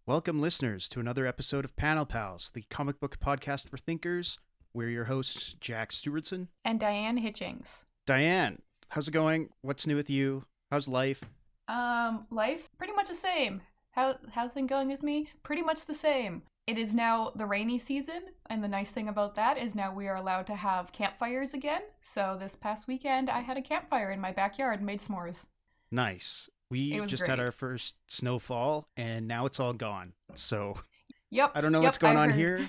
Welcome, listeners, to another episode of Panel Pals, the comic book podcast for thinkers. We're your hosts, Jack Stewartson. And Diane Hitchings. Diane, how's it going? What's new with you? How's life? Life? Pretty much the same. How's things going with me? Pretty much the same. It is now the rainy season, and the nice thing about that is now we are allowed to have campfires again. So this past weekend, I had a campfire in my backyard and made s'mores. Nice. We just had our first snowfall, and now it's all gone. So, yep. I don't know what's going on here.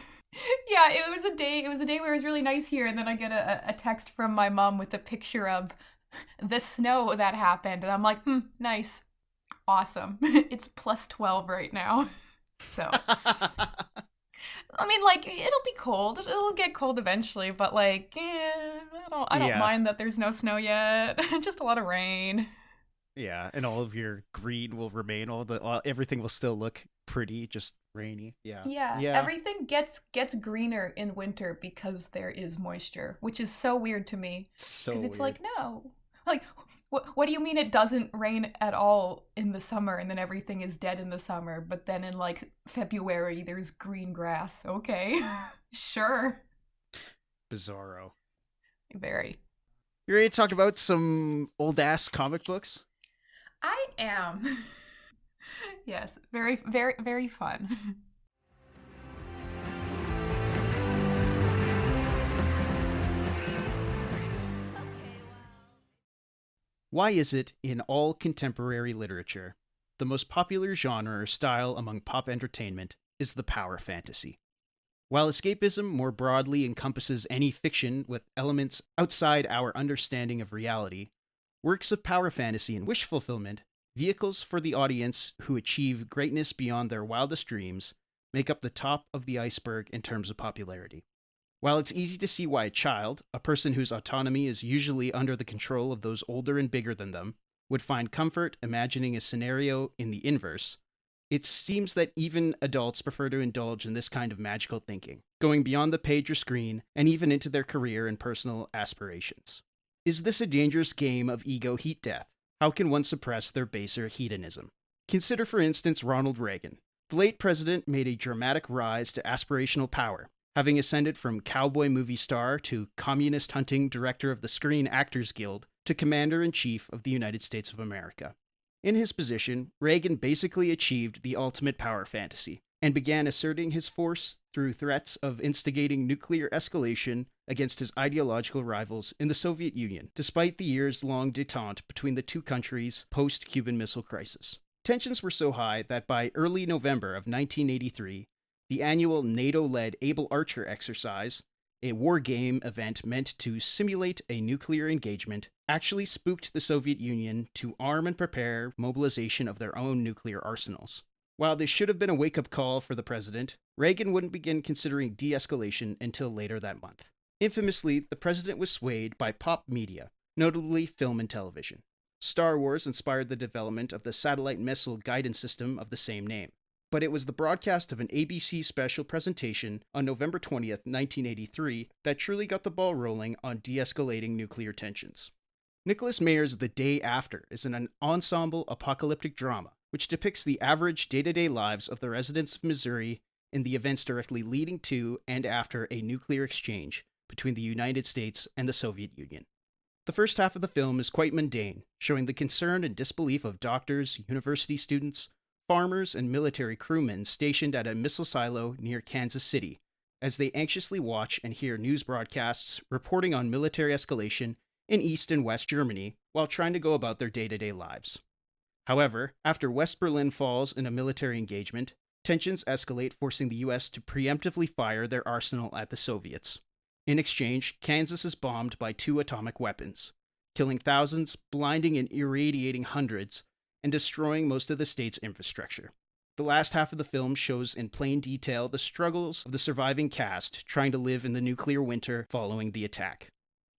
Yeah, it was a day where it was really nice here, and then I get a text from my mom with a picture of the snow that happened, and I'm like, nice. Awesome. It's plus 12 right now. So, I mean, like, it'll be cold. It'll get cold eventually, but like, I don't mind that there's no snow yet. Just a lot of rain. Yeah, and all of your green will remain. Everything will still look pretty, just rainy. Yeah. Everything gets greener in winter because there is moisture, which is so weird to me. Because it's like, no, like, what do you mean it doesn't rain at all in the summer and then everything is dead in the summer, but then in like February there's green grass? Okay, sure. Bizarro. Very. You ready to talk about some old ass comic books? I am. Yes, very, very, very fun. Why is it, in all contemporary literature, the most popular genre or style among pop entertainment is the power fantasy? While escapism more broadly encompasses any fiction with elements outside our understanding of reality, works of power fantasy and wish fulfillment, vehicles for the audience who achieve greatness beyond their wildest dreams, make up the top of the iceberg in terms of popularity. While it's easy to see why a child, a person whose autonomy is usually under the control of those older and bigger than them, would find comfort imagining a scenario in the inverse, it seems that even adults prefer to indulge in this kind of magical thinking, going beyond the page or screen and even into their career and personal aspirations. Is this a dangerous game of ego heat death? How can one suppress their baser hedonism? Consider, for instance, Ronald Reagan. The late president made a dramatic rise to aspirational power, having ascended from cowboy movie star to communist hunting director of the Screen Actors Guild to commander-in-chief of the United States of America. In his position, Reagan basically achieved the ultimate power fantasy, and began asserting his force through threats of instigating nuclear escalation against his ideological rivals in the Soviet Union, despite the years-long détente between the two countries post-Cuban Missile Crisis. Tensions were so high that by early November of 1983, the annual NATO-led Able Archer exercise, a war game event meant to simulate a nuclear engagement, actually spooked the Soviet Union to arm and prepare mobilization of their own nuclear arsenals. While this should have been a wake-up call for the president, Reagan wouldn't begin considering de-escalation until later that month. Infamously, the president was swayed by pop media, notably film and television. Star Wars inspired the development of the satellite missile guidance system of the same name. But it was the broadcast of an ABC special presentation on November 20th, 1983, that truly got the ball rolling on de-escalating nuclear tensions. Nicholas Mayer's The Day After is an ensemble apocalyptic drama which depicts the average day-to-day lives of the residents of Missouri in the events directly leading to and after a nuclear exchange between the United States and the Soviet Union. The first half of the film is quite mundane, showing the concern and disbelief of doctors, university students, farmers, and military crewmen stationed at a missile silo near Kansas City, as they anxiously watch and hear news broadcasts reporting on military escalation in East and West Germany while trying to go about their day-to-day lives. However, after West Berlin falls in a military engagement, tensions escalate, forcing the U.S. to preemptively fire their arsenal at the Soviets. In exchange, Kansas is bombed by 2 atomic weapons, killing thousands, blinding and irradiating hundreds, and destroying most of the state's infrastructure. The last half of the film shows in plain detail the struggles of the surviving cast trying to live in the nuclear winter following the attack.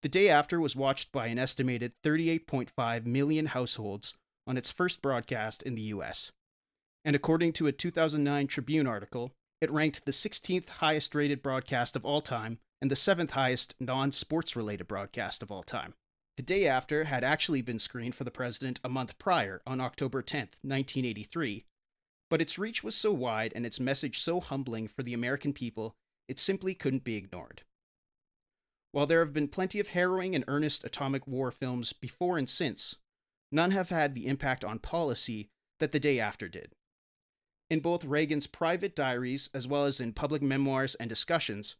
The Day After was watched by an estimated 38.5 million households on its first broadcast in the U.S. And according to a 2009 Tribune article, it ranked the 16th highest rated broadcast of all time and the 7th highest non-sports related broadcast of all time. The Day After had actually been screened for the president a month prior on October 10th, 1983, But its reach was so wide and its message so humbling for the American people, it simply couldn't be ignored. While there have been plenty of harrowing and earnest atomic war films before and since, none have had the impact on policy that The Day After did. In both Reagan's private diaries as well as in public memoirs and discussions,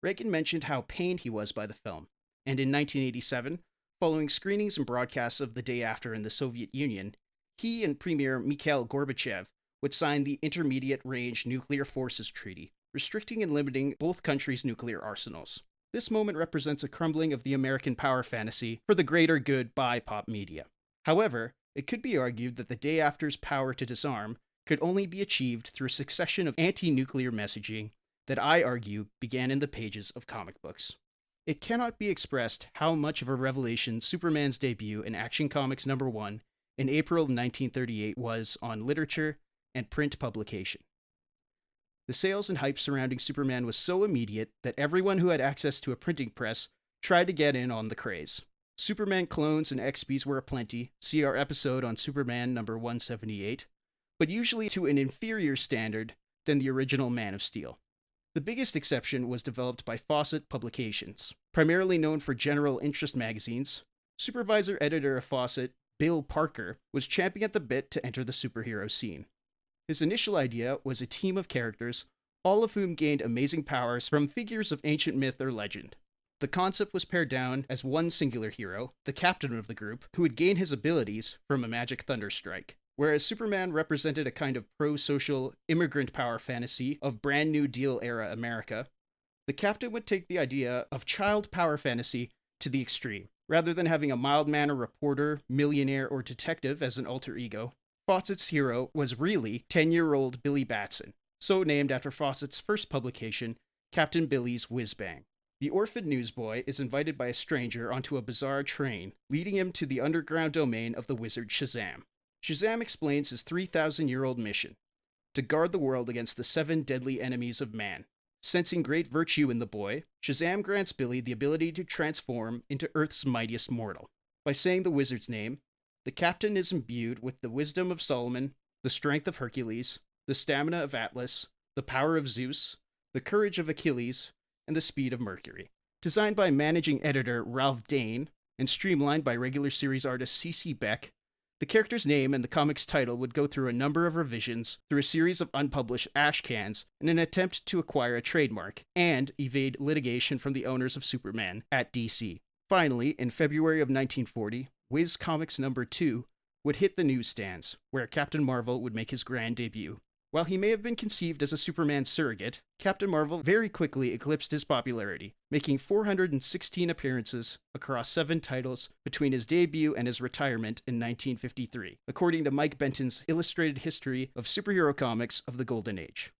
Reagan mentioned how pained he was by the film, and in 1987, following screenings and broadcasts of The Day After in the Soviet Union, he and Premier Mikhail Gorbachev would sign the Intermediate Range Nuclear Forces Treaty, restricting and limiting both countries' nuclear arsenals. This moment represents a crumbling of the American power fantasy for the greater good by pop media. However, it could be argued that The Day After's power to disarm could only be achieved through a succession of anti-nuclear messaging that I argue began in the pages of comic books. It cannot be expressed how much of a revelation Superman's debut in Action Comics #1 in April of 1938 was on literature and print publication. The sales and hype surrounding Superman was so immediate that everyone who had access to a printing press tried to get in on the craze. Superman clones and XPs were aplenty, see our episode on Superman number 178, but usually to an inferior standard than the original Man of Steel. The biggest exception was developed by Fawcett Publications. Primarily known for general interest magazines, supervisor editor of Fawcett, Bill Parker, was champing at the bit to enter the superhero scene. His initial idea was a team of characters, all of whom gained amazing powers from figures of ancient myth or legend. The concept was pared down as one singular hero, the captain of the group, who would gain his abilities from a magic thunderstrike. Whereas Superman represented a kind of pro-social immigrant power fantasy of brand New Deal era America, the captain would take the idea of child power fantasy to the extreme. Rather than having a mild-mannered reporter, millionaire, or detective as an alter ego, Fawcett's hero was really 10-year-old Billy Batson, so named after Fawcett's first publication, Captain Billy's Whiz-Bang. The orphan newsboy is invited by a stranger onto a bizarre train, leading him to the underground domain of the wizard SHAZAM. SHAZAM explains his 3,000-year-old mission, to guard the world against the 7 deadly enemies of man. Sensing great virtue in the boy, SHAZAM grants Billy the ability to transform into Earth's mightiest mortal. By saying the wizard's name, the captain is imbued with the wisdom of Solomon, the strength of Hercules, the stamina of Atlas, the power of Zeus, the courage of Achilles, and the speed of Mercury. Designed by managing editor Ralph Dane and streamlined by regular series artist C.C. Beck, the character's name and the comic's title would go through a number of revisions through a series of unpublished ash cans in an attempt to acquire a trademark and evade litigation from the owners of Superman at DC. Finally, in February of 1940, Whiz Comics #2 would hit the newsstands, where Captain Marvel would make his grand debut. While he may have been conceived as a Superman surrogate, Captain Marvel very quickly eclipsed his popularity, making 416 appearances across 7 titles between his debut and his retirement in 1953, according to Mike Benton's Illustrated History of Superhero Comics of the Golden Age.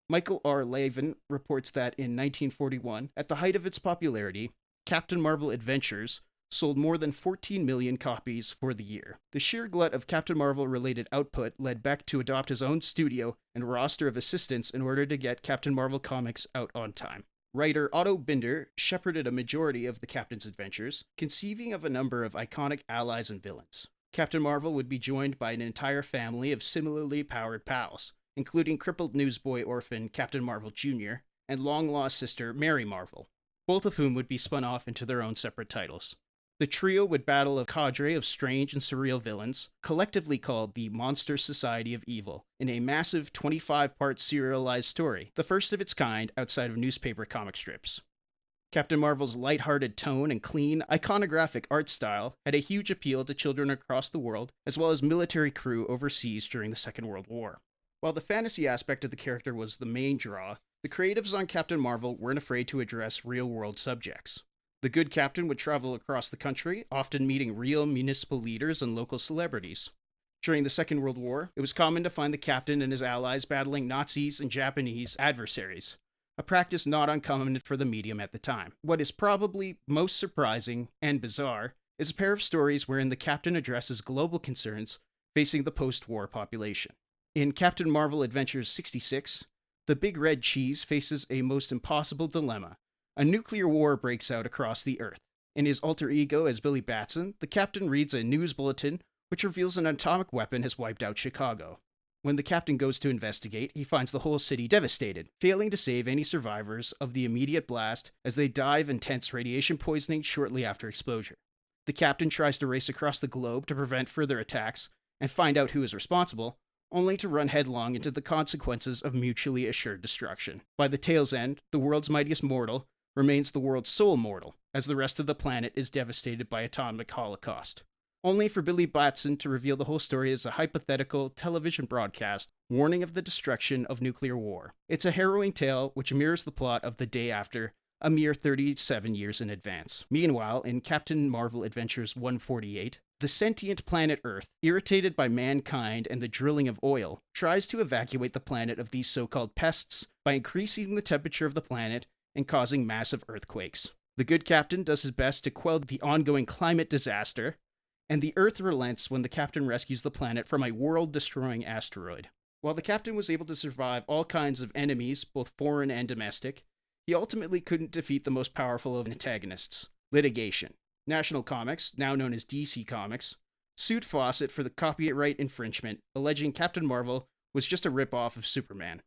Michael R. Lavin reports that in 1941, at the height of its popularity, Captain Marvel Adventures sold more than 14 million copies for the year. The sheer glut of Captain Marvel-related output led Beck to adopt his own studio and roster of assistants in order to get Captain Marvel comics out on time. Writer Otto Binder shepherded a majority of the Captain's adventures, conceiving of a number of iconic allies and villains. Captain Marvel would be joined by an entire family of similarly powered pals, including crippled newsboy orphan Captain Marvel Jr. and long-lost sister Mary Marvel, both of whom would be spun off into their own separate titles. The trio would battle a cadre of strange and surreal villains, collectively called the Monster Society of Evil, in a massive 25-part serialized story, the first of its kind outside of newspaper comic strips. Captain Marvel's lighthearted tone and clean, iconographic art style had a huge appeal to children across the world, as well as military crew overseas during the Second World War. While the fantasy aspect of the character was the main draw, the creatives on Captain Marvel weren't afraid to address real-world subjects. The good captain would travel across the country, often meeting real municipal leaders and local celebrities. During the Second World War, it was common to find the captain and his allies battling Nazis and Japanese adversaries, a practice not uncommon for the medium at the time. What is probably most surprising and bizarre is a pair of stories wherein the captain addresses global concerns facing the post-war population. In Captain Marvel Adventures 66, the Big Red Cheese faces a most impossible dilemma. A nuclear war breaks out across the Earth. In his alter ego as Billy Batson, the captain reads a news bulletin which reveals an atomic weapon has wiped out Chicago. When the captain goes to investigate, he finds the whole city devastated, failing to save any survivors of the immediate blast as they die of intense radiation poisoning shortly after exposure. The captain tries to race across the globe to prevent further attacks and find out who is responsible, only to run headlong into the consequences of mutually assured destruction. By the tale's end, the world's mightiest mortal remains the world's sole mortal, as the rest of the planet is devastated by atomic holocaust. Only for Billy Batson to reveal the whole story as a hypothetical television broadcast warning of the destruction of nuclear war. It's a harrowing tale which mirrors the plot of The Day After, a mere 37 years in advance. Meanwhile, in Captain Marvel Adventures 148, the sentient planet Earth, irritated by mankind and the drilling of oil, tries to evacuate the planet of these so-called pests by increasing the temperature of the planet and causing massive earthquakes. The good captain does his best to quell the ongoing climate disaster, and the Earth relents when the captain rescues the planet from a world-destroying asteroid. While the captain was able to survive all kinds of enemies, both foreign and domestic, he ultimately couldn't defeat the most powerful of antagonists, litigation. National Comics, now known as DC Comics, sued Fawcett for the copyright infringement, alleging Captain Marvel was just a rip-off of Superman.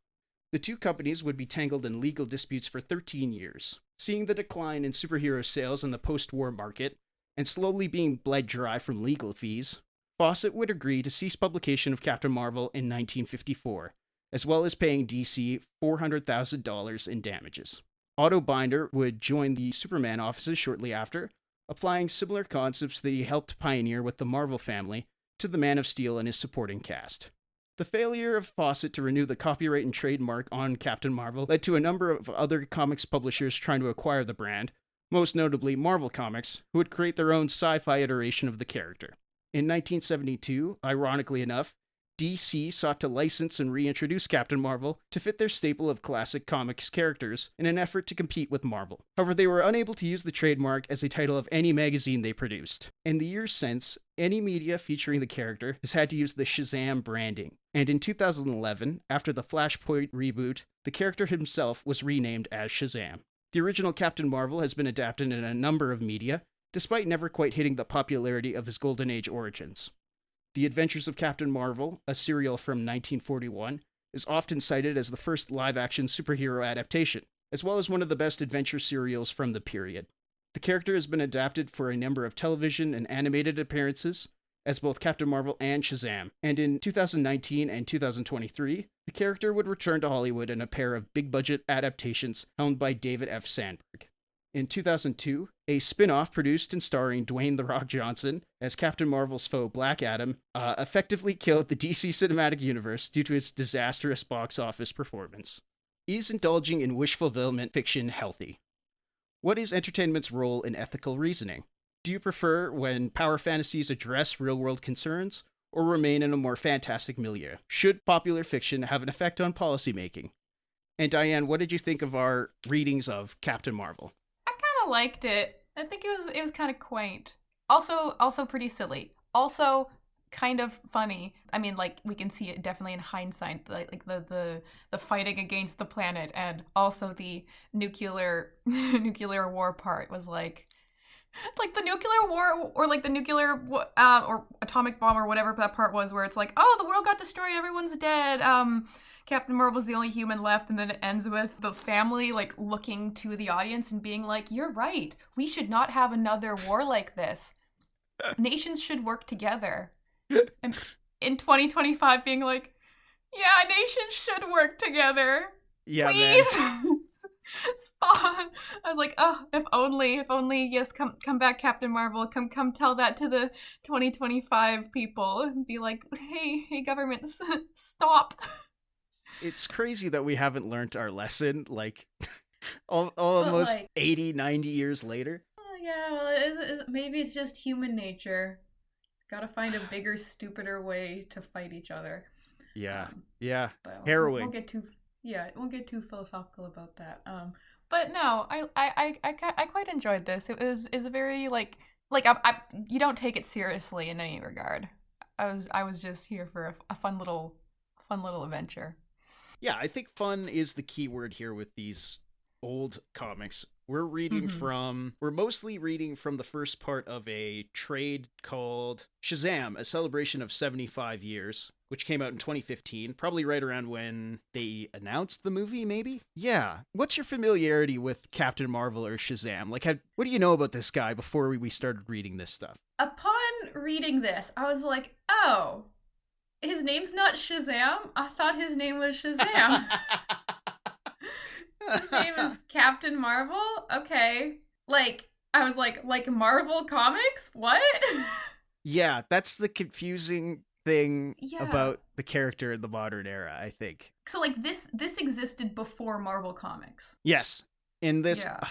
The two companies would be tangled in legal disputes for 13 years. Seeing the decline in superhero sales in the post-war market, and slowly being bled dry from legal fees, Fawcett would agree to cease publication of Captain Marvel in 1954, as well as paying DC $400,000 in damages. Otto Binder would join the Superman offices shortly after, applying similar concepts that he helped pioneer with the Marvel family to the Man of Steel and his supporting cast. The failure of Fawcett to renew the copyright and trademark on Captain Marvel led to a number of other comics publishers trying to acquire the brand, most notably Marvel Comics, who would create their own sci-fi iteration of the character. In 1972, ironically enough, DC sought to license and reintroduce Captain Marvel to fit their staple of classic comics characters in an effort to compete with Marvel. However, they were unable to use the trademark as a title of any magazine they produced. In the years since, any media featuring the character has had to use the SHAZAM branding. And in 2011, after the Flashpoint reboot, the character himself was renamed as SHAZAM. The original Captain Marvel has been adapted in a number of media, despite never quite hitting the popularity of his Golden Age origins. The Adventures of Captain Marvel, a serial from 1941, is often cited as the first live-action superhero adaptation, as well as one of the best adventure serials from the period. The character has been adapted for a number of television and animated appearances, as both Captain Marvel and SHAZAM, and in 2019 and 2023, the character would return to Hollywood in a pair of big-budget adaptations helmed by David F. Sandberg. In 2002, a spin-off produced and starring Dwayne "The Rock" Johnson as Captain Marvel's foe Black Adam effectively killed the DC Cinematic Universe due to its disastrous box office performance. Is indulging in wish fulfillment fiction healthy? What is entertainment's role in ethical reasoning? Do you prefer when power fantasies address real-world concerns, or remain in a more fantastic milieu? Should popular fiction have an effect on policymaking? And Diane, what did you think of our readings of Captain Marvel? Liked it. I think it was kind of quaint. Also pretty silly. Also kind of funny. I mean, like, we can see it definitely in hindsight, like the fighting against the planet, and also the nuclear war part was like the nuclear war, or like the nuclear or atomic bomb, or whatever that part was, where it's like, oh, the world got destroyed, everyone's dead. Captain Marvel's the only human left, and then it ends with the family, like, looking to the audience and being like, you're right, we should not have another war like this. Nations should work together. And in 2025 being like, yeah, nations should work together. Yeah, please. Man. Stop. I was like, oh, if only, yes, come back, Captain Marvel. Come tell that to the 2025 people and be like, hey, governments, stop. It's crazy that we haven't learned our lesson, like, almost 80, 90 years later. Yeah, well, maybe it's just human nature. Gotta find a bigger, stupider way to fight each other. Yeah, yeah, but harrowing. It won't get too philosophical about that. But no, I quite enjoyed this. Is a very, like you don't take it seriously in any regard. I was just here for a fun little adventure. Yeah, I think fun is the key word here with these old comics. We're mostly reading from the first part of a trade called SHAZAM, a celebration of 75 years, which came out in 2015, probably right around when they announced the movie, maybe? Yeah. What's your familiarity with Captain Marvel or SHAZAM? Like, what do you know about this guy before we started reading this stuff? Upon reading this, I was like, oh, his name's not Shazam? I thought his name was Shazam. His name is Captain Marvel? Okay. I was like Marvel Comics? What? Yeah, that's the confusing thing Yeah. about the character in the modern era, I think. So, this existed before Marvel Comics. Yes. In this... Yeah.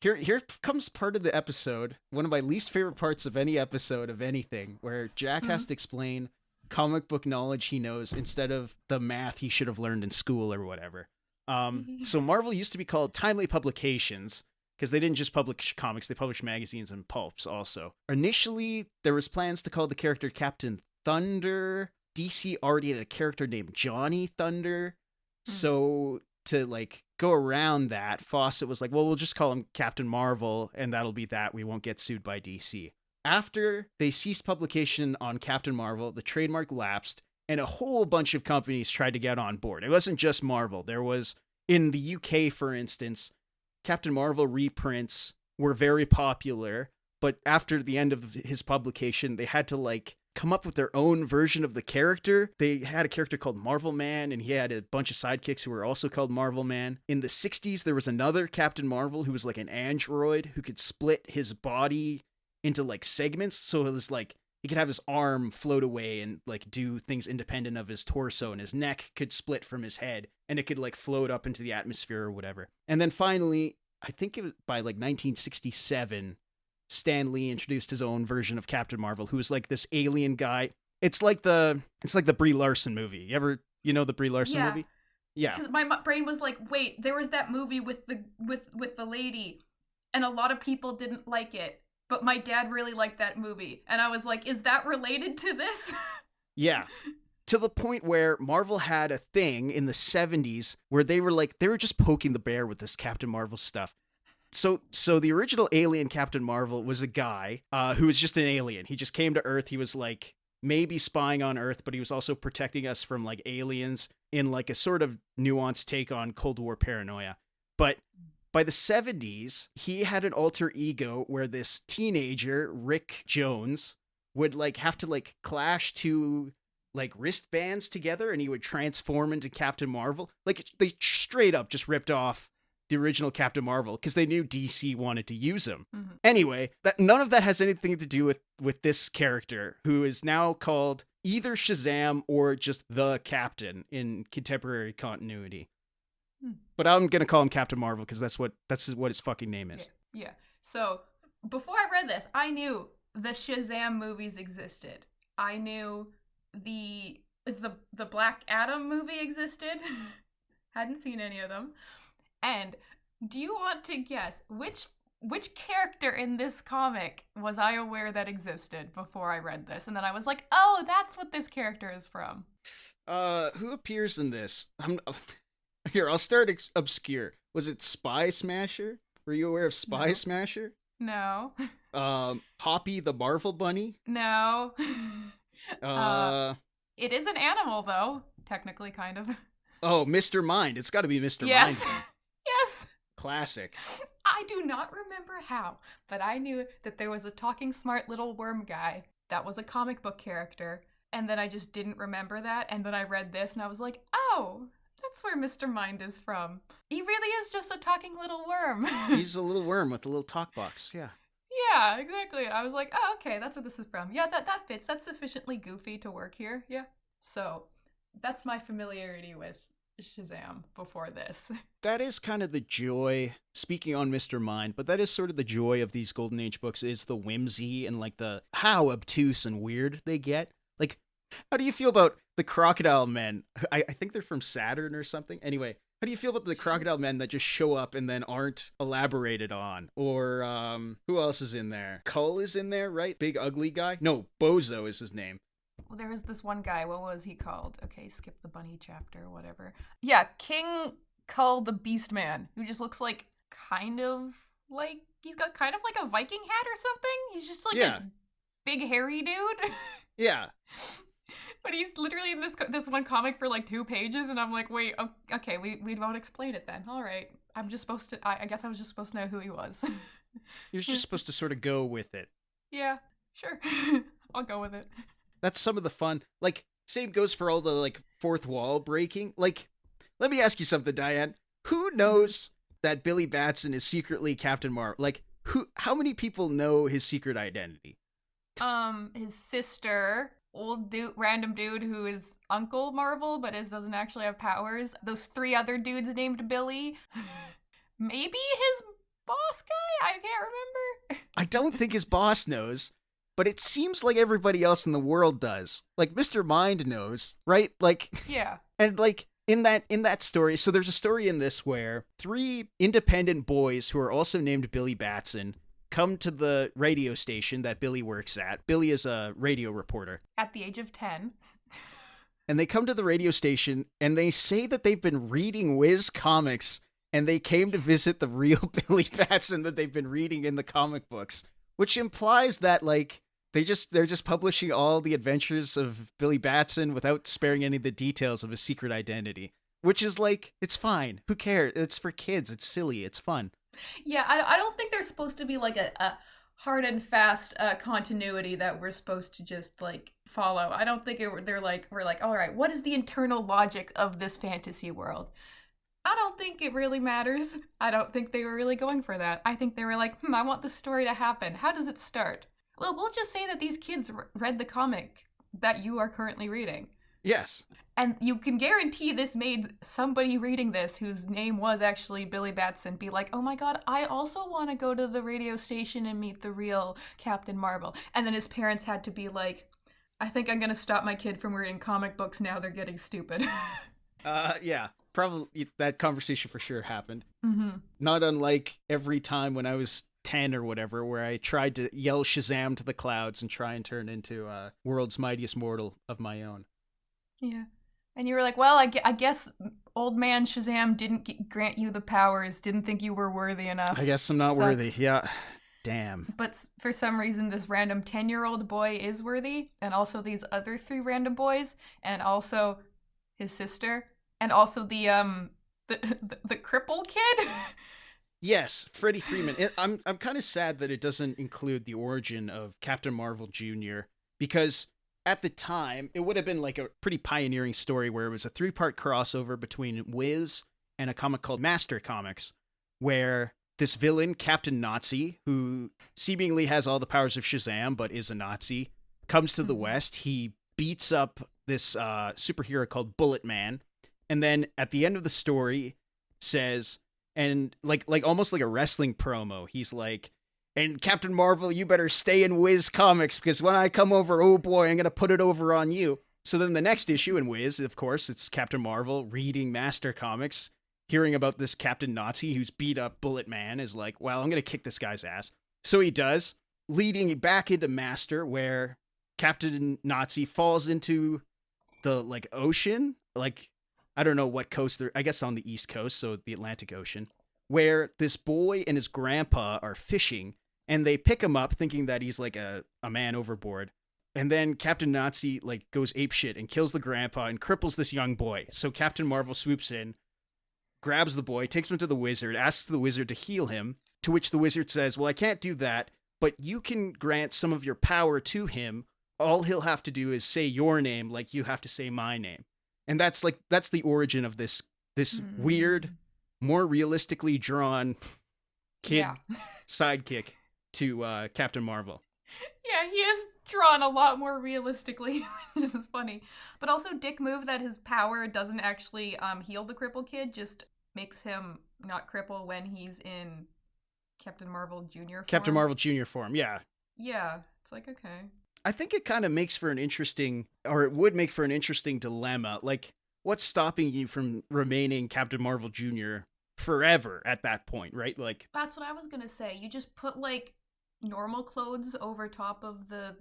Here comes part of the episode, one of my least favorite parts of any episode of anything, where Jack has to explain comic book knowledge he knows instead of the math he should have learned in school or whatever. So Marvel used to be called Timely Publications, because they didn't just publish comics, they published magazines and pulps also. Initially, there was plans to call the character Captain Thunder. DC already had a character named Johnny Thunder. So to go around that, Fawcett was like, well, we'll just call him Captain Marvel, and that'll be that. We won't get sued by DC. After they ceased publication on Captain Marvel, the trademark lapsed, and a whole bunch of companies tried to get on board. It wasn't just Marvel. There was, in the UK, for instance, Captain Marvel reprints were very popular, but after the end of his publication, they had to come up with their own version of the character. They had a character called Marvel Man, and he had a bunch of sidekicks who were also called Marvel Man. In the 60s, there was another Captain Marvel who was like an android who could split his body into segments. So it was he could have his arm float away and do things independent of his torso, and his neck could split from his head, and it could float up into the atmosphere or whatever. And then finally, I think it was by 1967, Stan Lee introduced his own version of Captain Marvel, who was this alien guy. It's like the Brie Larson movie. You know the Brie Larson movie? Yeah. Because my brain was like, wait, there was that movie with the lady, and a lot of people didn't like it, but my dad really liked that movie, and I was like, is that related to this? Yeah. To the point where Marvel had a thing in the 70s where they were just poking the bear with this Captain Marvel stuff. So the original alien Captain Marvel was a guy who was just an alien. He just came to Earth. He was maybe spying on Earth, but he was also protecting us from aliens in a sort of nuanced take on Cold War paranoia. But by the 70s, he had an alter ego where this teenager, Rick Jones, would have to clash two wristbands together, and he would transform into Captain Marvel. They straight up just ripped off the original Captain Marvel because they knew DC wanted to use him. Mm-hmm. Anyway, none of that has anything to do with this character, who is now called either Shazam or just the Captain in contemporary continuity. But I'm gonna call him Captain Marvel because that's what his fucking name is. Yeah. So before I read this, I knew the Shazam movies existed. I knew the Black Adam movie existed. Hadn't seen any of them. And do you want to guess which character in this comic was I aware that existed before I read this? And then I was like, oh, that's what this character is from. Who appears in this? Here, I'll start obscure. Was it Spy Smasher? Were you aware of Spy Smasher? No. Poppy the Marvel Bunny? No. It is an animal, though. Technically, kind of. Oh, Mr. Mind. It's got to be Mr. Yes. Mind. Yes. Classic. I do not remember how, but I knew that there was a talking smart little worm guy that was a comic book character, and then I just didn't remember that, and then I read this, and I was like, oh, that's where Mr. Mind is from. He really is just a talking little worm. He's a little worm with a little talk box, yeah. Yeah, exactly. I was like, oh, okay, that's what this is from. Yeah, that fits. That's sufficiently goofy to work here. Yeah. So, that's my familiarity with Shazam before this. That is kind of the joy, speaking on Mr. Mind, but that is sort of the joy of these Golden Age books, is the whimsy and the how obtuse and weird they get. How do you feel about the Crocodile Men? I think they're from Saturn or something. Anyway, how do you feel about the Crocodile Men that just show up and then aren't elaborated on? Or who else is in there? Kull is in there, right? Big ugly guy? No, Bozo is his name. Well, there was this one guy. What was he called? Okay, skip the bunny chapter, whatever. Yeah, King Kull the Beast Man, who just looks like kind of like, he's got kind of like a Viking hat or something. He's just like Yeah. a big hairy dude. Yeah. But he's literally in this one comic for like 2 pages, and I'm like, wait, okay, we won't explain it then. All right, I'm just supposed to. I guess I was just supposed to know who he was. You're just supposed to sort of go with it. Yeah, sure, I'll go with it. That's some of the fun. Like, same goes for all the, like, fourth wall breaking. Like, let me ask you something, Diane. Who knows that Billy Batson is secretly Captain Marvel? Like, how many people know his secret identity? His sister, old dude, random dude who is Uncle Marvel, but doesn't actually have powers. Those 3 other dudes named Billy. Maybe his boss guy? I can't remember. I don't think his boss knows, but it seems like everybody else in the world does. Like, Mr. Mind knows, right? Like, Yeah. and like in that story, so there's a story in this where 3 independent boys who are also named Billy Batson come to the radio station that Billy works at. Billy is a radio reporter. At the age of 10. And they come to the radio station and they say that they've been reading Whiz comics and they came to visit the real Billy Batson that they've been reading in the comic books, which implies that, like, they're just publishing all the adventures of Billy Batson without sparing any of the details of his secret identity, which is like, it's fine. Who cares? It's for kids. It's silly. It's fun. Yeah, I don't think there's supposed to be like a hard and fast continuity that we're supposed to just like follow. I don't think we're like, all right, what is the internal logic of this fantasy world? I don't think it really matters. I don't think they were really going for that. I think they were like, I want this story to happen. How does it start? Well, we'll just say that these kids read the comic that you are currently reading. Yes. And you can guarantee this made somebody reading this, whose name was actually Billy Batson, be like, oh my god, I also want to go to the radio station and meet the real Captain Marvel. And then his parents had to be like, I think I'm going to stop my kid from reading comic books now, they're getting stupid. Yeah. Probably that conversation for sure happened. Mm-hmm. Not unlike every time when I was 10 or whatever, where I tried to yell Shazam to the clouds and try and turn into world's mightiest mortal of my own. Yeah. And you were like, well, I guess old man Shazam didn't grant you the powers, didn't think you were worthy enough. I guess I'm not Sucks. worthy. Yeah. Damn. But for some reason, this random 10-year-old boy is worthy, and also these other 3 random boys, and also his sister, and also the cripple kid. Yes, Freddie Freeman. I'm kind of sad that it doesn't include the origin of Captain Marvel Jr. because at the time, it would have been like a pretty pioneering story where it was a 3-part crossover between Wiz and a comic called Master Comics, where this villain, Captain Nazi, who seemingly has all the powers of Shazam but is a Nazi, comes to the West. He beats up this superhero called Bullet Man, and then at the end of the story says, and like almost like a wrestling promo, he's like, and Captain Marvel, you better stay in Wiz Comics because when I come over, oh boy, I'm going to put it over on you. So then the next issue in Wiz, of course, it's Captain Marvel reading Master Comics, hearing about this Captain Nazi who's beat up Bullet Man, is like, well, I'm going to kick this guy's ass. So he does, leading back into Master, where Captain Nazi falls into the, like, ocean. Like, I don't know what coast they're, I guess on the East Coast, so the Atlantic Ocean, where this boy and his grandpa are fishing. And they pick him up thinking that he's like a man overboard. And then Captain Nazi like goes apeshit and kills the grandpa and cripples this young boy. So Captain Marvel swoops in, grabs the boy, takes him to the wizard, asks the wizard to heal him, to which the wizard says, well, I can't do that, but you can grant some of your power to him. All he'll have to do is say your name like you have to say my name. And that's the origin of this weird, more realistically drawn kid sidekick to Captain Marvel. Yeah, he is drawn a lot more realistically, which is funny. But also, dick move that his power doesn't actually heal the cripple kid, just makes him not cripple when he's in Captain Marvel Jr. form. Captain Marvel Jr. form, yeah. Yeah, it's like, okay. I think it kind of makes for an interesting, or it would make for an interesting dilemma. Like, what's stopping you from remaining Captain Marvel Jr. forever at that point, right? Like, that's what I was gonna say. You just put like normal clothes over top of the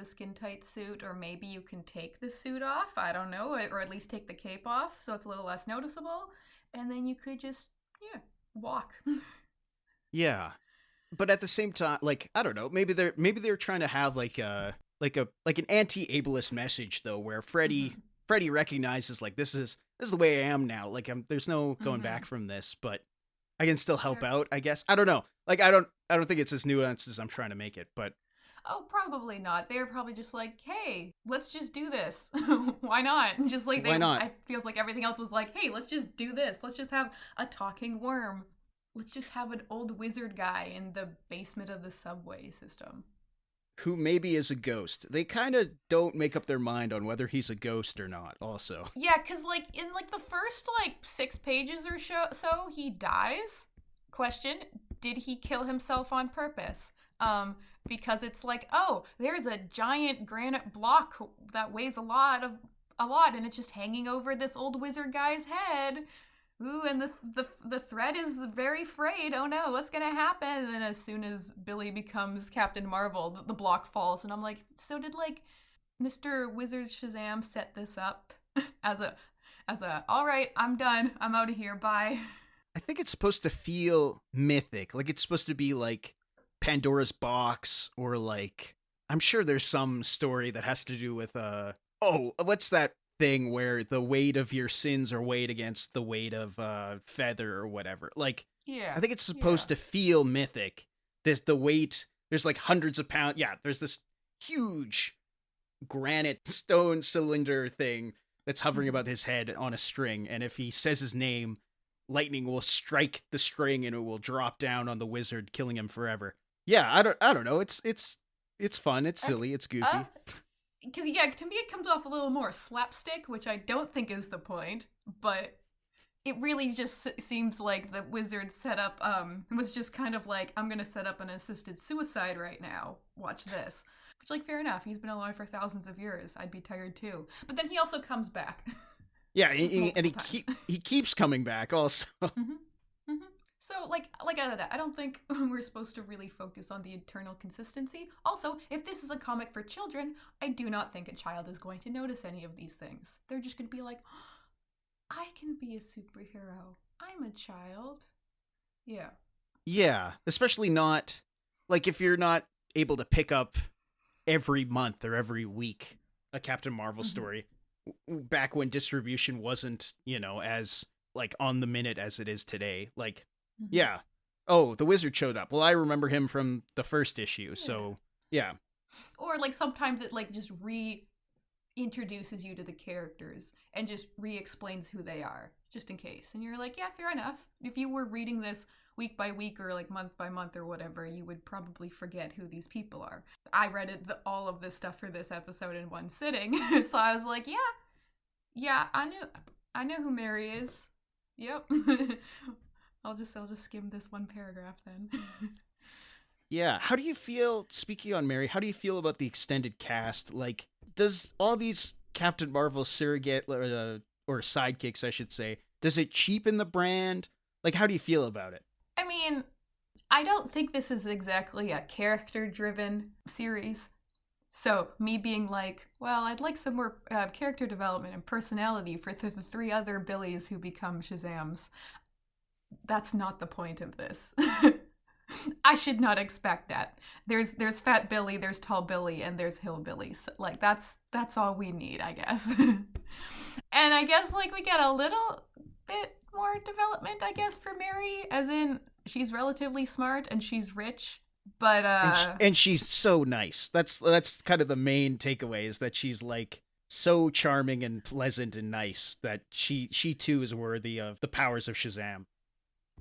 skin tight suit, or maybe you can take the suit off, I don't know, or at least take the cape off so it's a little less noticeable, and then you could just walk. Yeah. but at the same time, like, I don't know, maybe they're trying to have like an anti-ableist message though, where Freddy recognizes like this is the way I am now. Like there's no going back from this, but I can still help out, I guess. I don't know. Like I don't think it's as nuanced as I'm trying to make it, but Oh, probably not. They're probably just like, hey, let's just do this. Why not? Just like why not? I feels like everything else was like, hey, let's just do this. Let's just have a talking worm. Let's just have an old wizard guy in the basement of the subway system. Who maybe is a ghost. They kind of don't make up their mind on whether he's a ghost or not, also. Yeah, because, like, in, like, the first, like, 6 pages or so, he dies. Question, did he kill himself on purpose? Because it's like, oh, there's a giant granite block that weighs a lot, and it's just hanging over this old wizard guy's head. Ooh, and the thread is very frayed. Oh no, what's gonna happen? And then as soon as Billy becomes Captain Marvel, the block falls, and I'm like, so did like Mr. Wizard Shazam set this up as a all right, I'm done, I'm out of here, bye. I think it's supposed to feel mythic, like it's supposed to be like Pandora's box, or like I'm sure there's some story that has to do with what's that thing where the weight of your sins are weighed against the weight of feather or whatever. Like, yeah, I think it's supposed to feel mythic. There's like hundreds of pounds. Yeah, there's this huge granite stone cylinder thing that's hovering above his head on a string, and if he says his name, lightning will strike the string and it will drop down on the wizard, killing him forever. Yeah, I don't know. It's fun. It's silly. It's goofy. Because, yeah, to me it comes off a little more slapstick, which I don't think is the point, but it really just seems like the wizard set up, was just kind of like, I'm gonna set up an assisted suicide right now, watch this. Which, like, fair enough, he's been alive for thousands of years, I'd be tired too. But then he also comes back. Yeah, and he keeps coming back also. So, like I don't think we're supposed to really focus on the internal consistency. Also, if this is a comic for children, I do not think a child is going to notice any of these things. They're just going to be like, oh, I can be a superhero. I'm a child. Yeah. Yeah, especially not, like, if you're not able to pick up every month or every week a Captain Marvel story, back when distribution wasn't, as, like, on the minute as it is today. Like, yeah. Oh, the wizard showed up. Well, I remember him from the first issue, so, yeah. Or, like, sometimes it, like, just reintroduces you to the characters and just re-explains who they are, just in case. And you're like, yeah, fair enough. If you were reading this week by week or, like, month by month or whatever, you would probably forget who these people are. I read all of this stuff for this episode in one sitting, so I was like, yeah, I know who Mary is. Yep. I'll just skim this one paragraph then. Yeah. How do you feel, speaking on Mary, how do you feel about the extended cast? Like, does all these Captain Marvel surrogate or sidekicks, I should say, does it cheapen the brand? Like, how do you feel about it? I mean, I don't think this is exactly a character-driven series. So me being like, well, I'd like some more character development and personality for the 3 other Billies who become Shazams. That's not the point of this. I should not expect that. There's Fat Billy, there's Tall Billy, and there's Hillbilly. So, like, that's all we need, I guess. And I guess, like, we get a little bit more development, I guess, for Mary, as in she's relatively smart and she's rich, but and she's so nice. That's kind of the main takeaway, is that she's, like, so charming and pleasant and nice that she too is worthy of the powers of Shazam.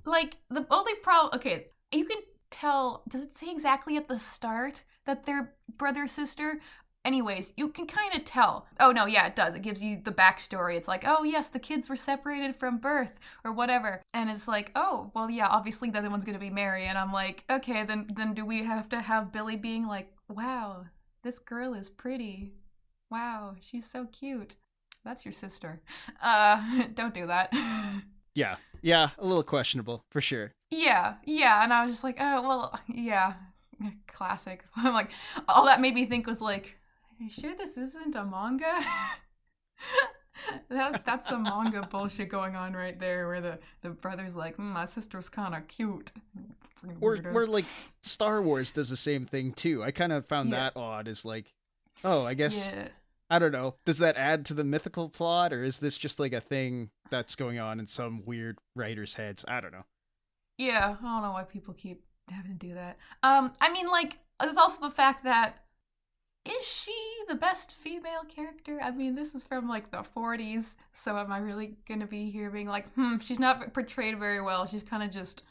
Like, the only problem, okay, you can tell, does it say exactly at the start that they're brother-sister? Anyways, you can kind of tell. Oh, no, yeah, it does. It gives you the backstory. It's like, oh, yes, the kids were separated from birth, or whatever. And it's like, oh, well, yeah, obviously the other one's going to be Mary. And I'm like, okay, then do we have to have Billy being like, wow, this girl is pretty. Wow, she's so cute. That's your sister. Don't do that. Yeah, a little questionable, for sure. Yeah, and I was just like, oh, well, yeah, classic. I'm like, all that made me think was like, are you sure this isn't a manga? That's some manga bullshit going on right there, where the brother's like, my sister's kind of cute. Freaking Or weirdos. like Star Wars does the same thing too. I kind of found Yeah, that odd. Is like, oh, I guess yeah, I don't know. Does that add to the mythical plot, or is this just like a thing that's going on in some weird writer's heads? I don't know. yeah. I don't know why people keep having to do that. I mean, like, there's also the fact that, is she the best female character? I mean, this was from like the 40s, so am I really gonna be here being like, she's not portrayed very well. She's kind of just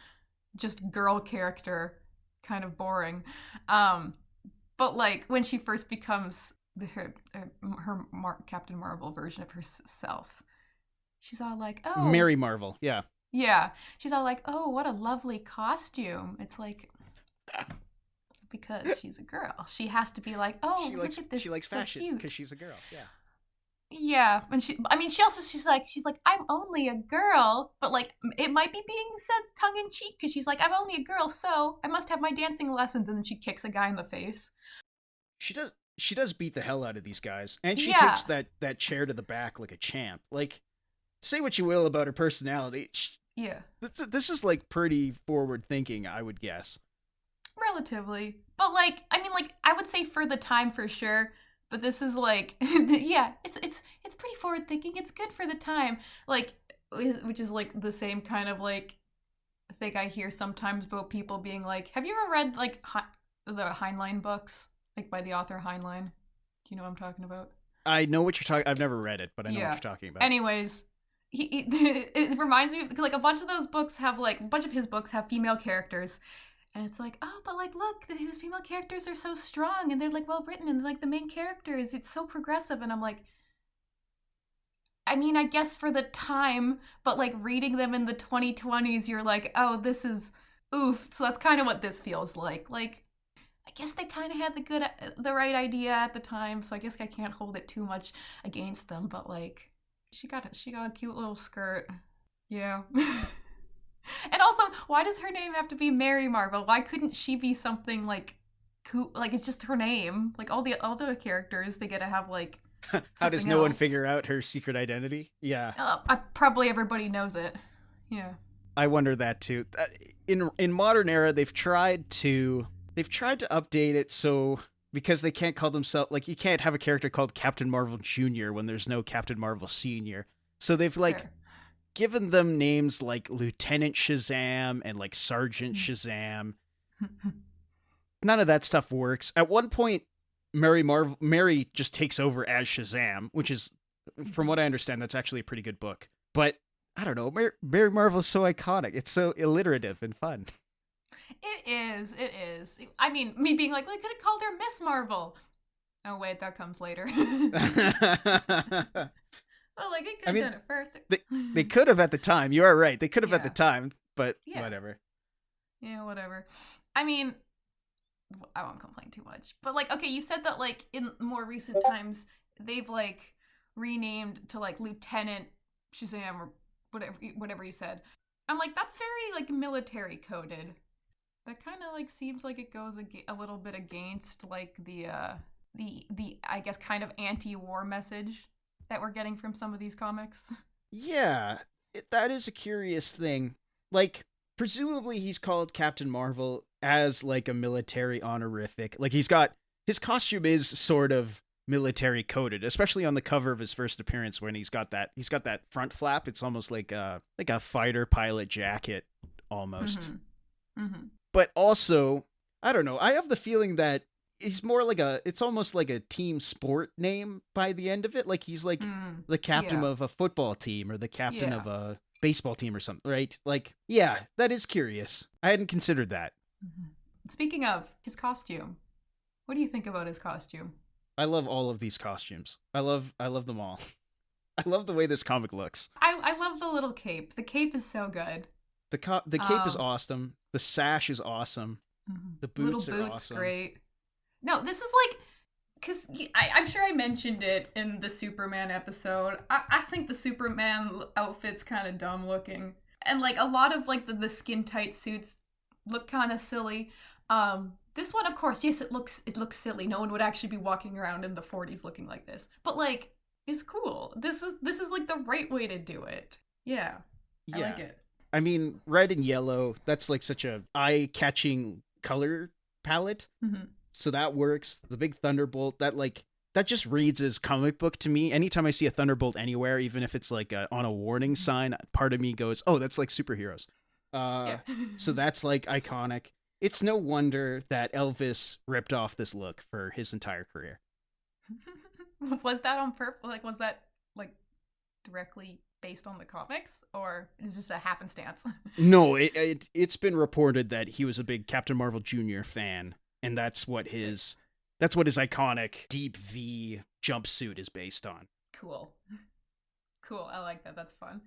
girl character, kind of boring. But like when she first becomes Captain Marvel version of herself, she's all like, oh, Mary Marvel, yeah. yeah. She's all like, oh, what a lovely costume. It's like, because she's a girl, she has to be like, oh, look at this. She likes so fashion cute. because she's a girl. Yeah. Yeah, and she's like, I'm only a girl, but like it might be being said tongue in cheek because she's like, I'm only a girl, so I must have my dancing lessons, and then she kicks a guy in the face. She does beat the hell out of these guys, and she Yeah, takes that chair to the back like a champ. Like, say what you will about her personality, yeah, this is like pretty forward thinking, I would guess. relatively, but like, I mean, like I would say for the time for sure. But this is like, yeah, it's pretty forward thinking. It's good for the time, like, which is like the same kind of like thing I hear sometimes about people being like, have you ever read like the Heinlein books, like by the author Heinlein? Do you know what I'm talking about? I know what you're talking. I've never read it, but I know Yeah. what you're talking about. Anyways, it reminds me of, like, a bunch of those books have like a bunch of his books have female characters. And it's like, oh, but like, look, his female characters are so strong and they're like well written, and like the main characters, it's so progressive. And I'm like, I mean, I guess for the time, but like reading them in the 2020s, you're like, oh, this is oof. So that's kind of what this feels like. Like, I guess they kind of had the right idea at the time, so I guess I can't hold it too much against them. But like, she got a cute little skirt. Yeah. And also, why does her name have to be Mary Marvel? Why couldn't she be something like cool? Like, it's just her name. Like all the other characters, they get to have like. How does no one figure out her secret identity? Yeah, probably everybody knows it. Yeah. I wonder that too. In modern era, they've tried to update it so, because they can't call themselves, like, you can't have a character called Captain Marvel Jr. when there's no Captain Marvel Sr. So they've like. Sure. Given them names like Lieutenant Shazam and like Sergeant Shazam. None of that stuff works. At one point, Mary just takes over as Shazam, which is, from what I understand, that's actually a pretty good book. But I don't know, Mary Marvel's so iconic. It's so alliterative and fun. It is. It is. I mean, me being like, well, I could have called her Miss Marvel. Oh wait, that comes later. Well, like, it could have done it first. They could have at the time. You are right. They could have at the time, but whatever. Yeah, whatever. I mean, I won't complain too much. But, like, okay, you said that, like, in more recent times, they've, like, renamed to, like, Lieutenant Shazam or whatever you said. I'm like, that's very, like, military coded. That kind of, like, seems like it goes a little bit against, like, the I guess, kind of anti-war message that we're getting from some of these comics. Yeah, that is a curious thing. Like, presumably he's called Captain Marvel as like a military honorific. Like, his costume is sort of military coded, especially on the cover of his first appearance when he's got that front flap. It's almost like a fighter pilot jacket almost. Mm-hmm. Mm-hmm. But also, I don't know. I have the feeling that he's more like it's almost like a team sport name by the end of it. Like, he's like the captain of a football team or the captain of a baseball team or something, right? Like, yeah, that is curious. I hadn't considered that. Mm-hmm. Speaking of his costume, what do you think about his costume? I love all of these costumes. I love them all. I love the way this comic looks. I love the little cape. The cape is so good. The cape is awesome. The sash is awesome. Mm-hmm. The boots are awesome. Great. No, this is like, because I'm sure I mentioned it in the Superman episode. I think the Superman outfit's kind of dumb looking. And like a lot of like the skin tight suits look kind of silly. This one, of course, yes, it looks silly. No one would actually be walking around in the 40s looking like this. But like, is cool. This is like the right way to do it. Yeah. I Yeah. like it. I mean, red and yellow, that's like such a eye-catching color palette. Mm-hmm. So that works. The big thunderbolt, that just reads as comic book to me. Anytime I see a thunderbolt anywhere, even if it's like on a warning sign, part of me goes, "Oh, that's like superheroes." Yeah. So that's like iconic. It's no wonder that Elvis ripped off this look for his entire career. Was that on purpose? Like, was that like directly based on the comics, or is this a happenstance? No, it's been reported that he was a big Captain Marvel Jr. fan, and that's what his iconic deep V jumpsuit is based on. Cool. Cool. I like that. That's fun.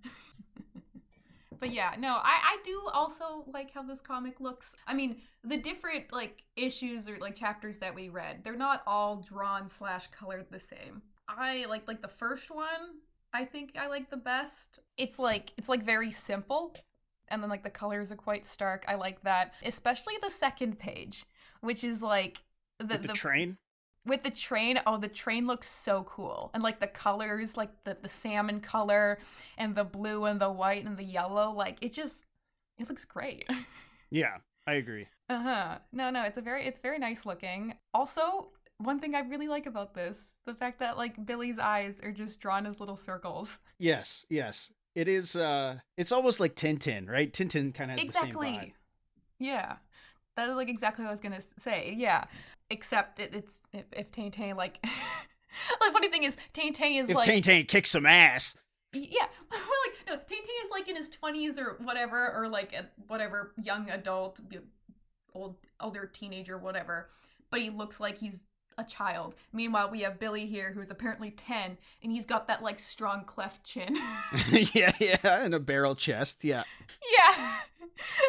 But yeah, no, I do also like how this comic looks. I mean, the different like issues or like chapters that we read, they're not all drawn / colored the same. I like the first one, I think I like the best. It's like very simple, and then like the colors are quite stark. I like that. Especially the second page, which is like the train? With the train, oh, the train looks so cool. And like the colors, like the salmon color and the blue and the white and the yellow, like it looks great. Yeah, I agree. Uh-huh. No, it's very nice looking. Also, one thing I really like about this, the fact that like Billy's eyes are just drawn as little circles. Yes. It is it's almost like Tintin, right? Tintin kind of has the same vibe. Yeah. That is like exactly what I was gonna say. Yeah. Except it's if Tintin like the funny thing is Tintin is if like Tintin kicks some ass. Yeah. Well, like no, Tintin is like in his 20s or whatever, or like whatever young adult, older teenager, whatever. But he looks like he's a child. Meanwhile, we have Billy here, who's apparently 10, and he's got that like strong cleft chin. yeah, and a barrel chest. Yeah. Yeah.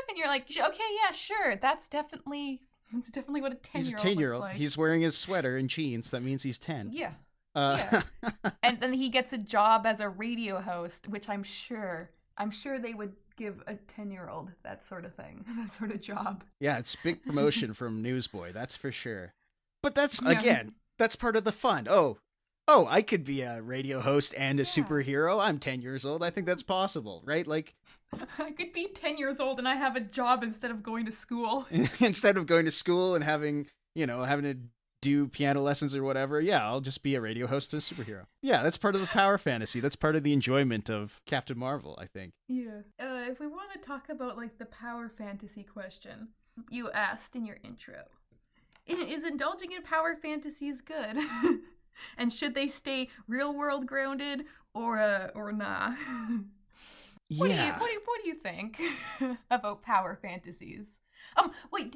And you're like, okay, yeah, sure. That's definitely what a 10-year-old He's a 10-year-old. looks like. He's wearing his sweater and jeans. That means he's 10. Yeah. Yeah. And then he gets a job as a radio host, which I'm sure they would give a 10-year-old that sort of thing, that sort of job. Yeah, it's big promotion from Newsboy, that's for sure. But that's, again, that's part of the fun. Oh, I could be a radio host and a superhero. I'm 10 years old. I think that's possible, right? Like, I could be 10 years old and I have a job instead of going to school. Instead of going to school and having to do piano lessons or whatever, yeah, I'll just be a radio host and a superhero. Yeah, that's part of the power fantasy. That's part of the enjoyment of Captain Marvel, I think. Yeah. If we want to talk about, like, the power fantasy question you asked in your intro, is indulging in power fantasies good? And should they stay real-world grounded or nah? Yeah. What do you think about power fantasies? Wait,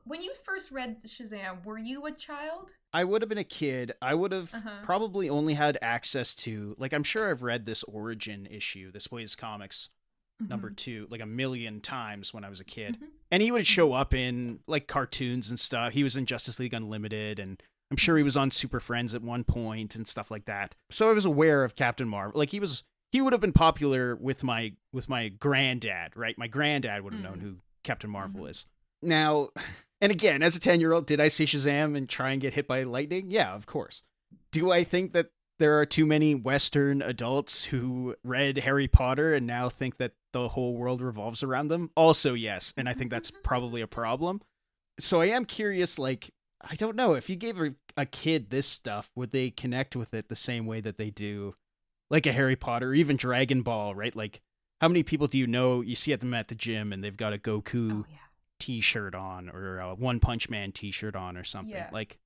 when you first read SHAZAM, were you a child? I would have been a kid. I would have probably only had access to, like, I'm sure I've read this origin issue, this Boys Comics number 2, like a million times when I was a kid. And he would show up in, like, cartoons and stuff. He was in Justice League Unlimited, and I'm sure he was on Super Friends at one point and stuff like that. So I was aware of Captain Marvel. Like, he would have been popular with my granddad, right? My granddad would have known who Captain Marvel is. Now, and again, as a 10-year-old, did I see Shazam and try and get hit by lightning? Yeah, of course. Do I think that there are too many Western adults who read Harry Potter and now think that the whole world revolves around them? Also, yes, and I think that's probably a problem. So I am curious, like, I don't know, if you gave a kid this stuff, would they connect with it the same way that they do, like a Harry Potter or even Dragon Ball, right? Like, how many people do you know, you see them at the gym and they've got a Goku t-shirt on or a One Punch Man t-shirt on or something? Yeah. Like,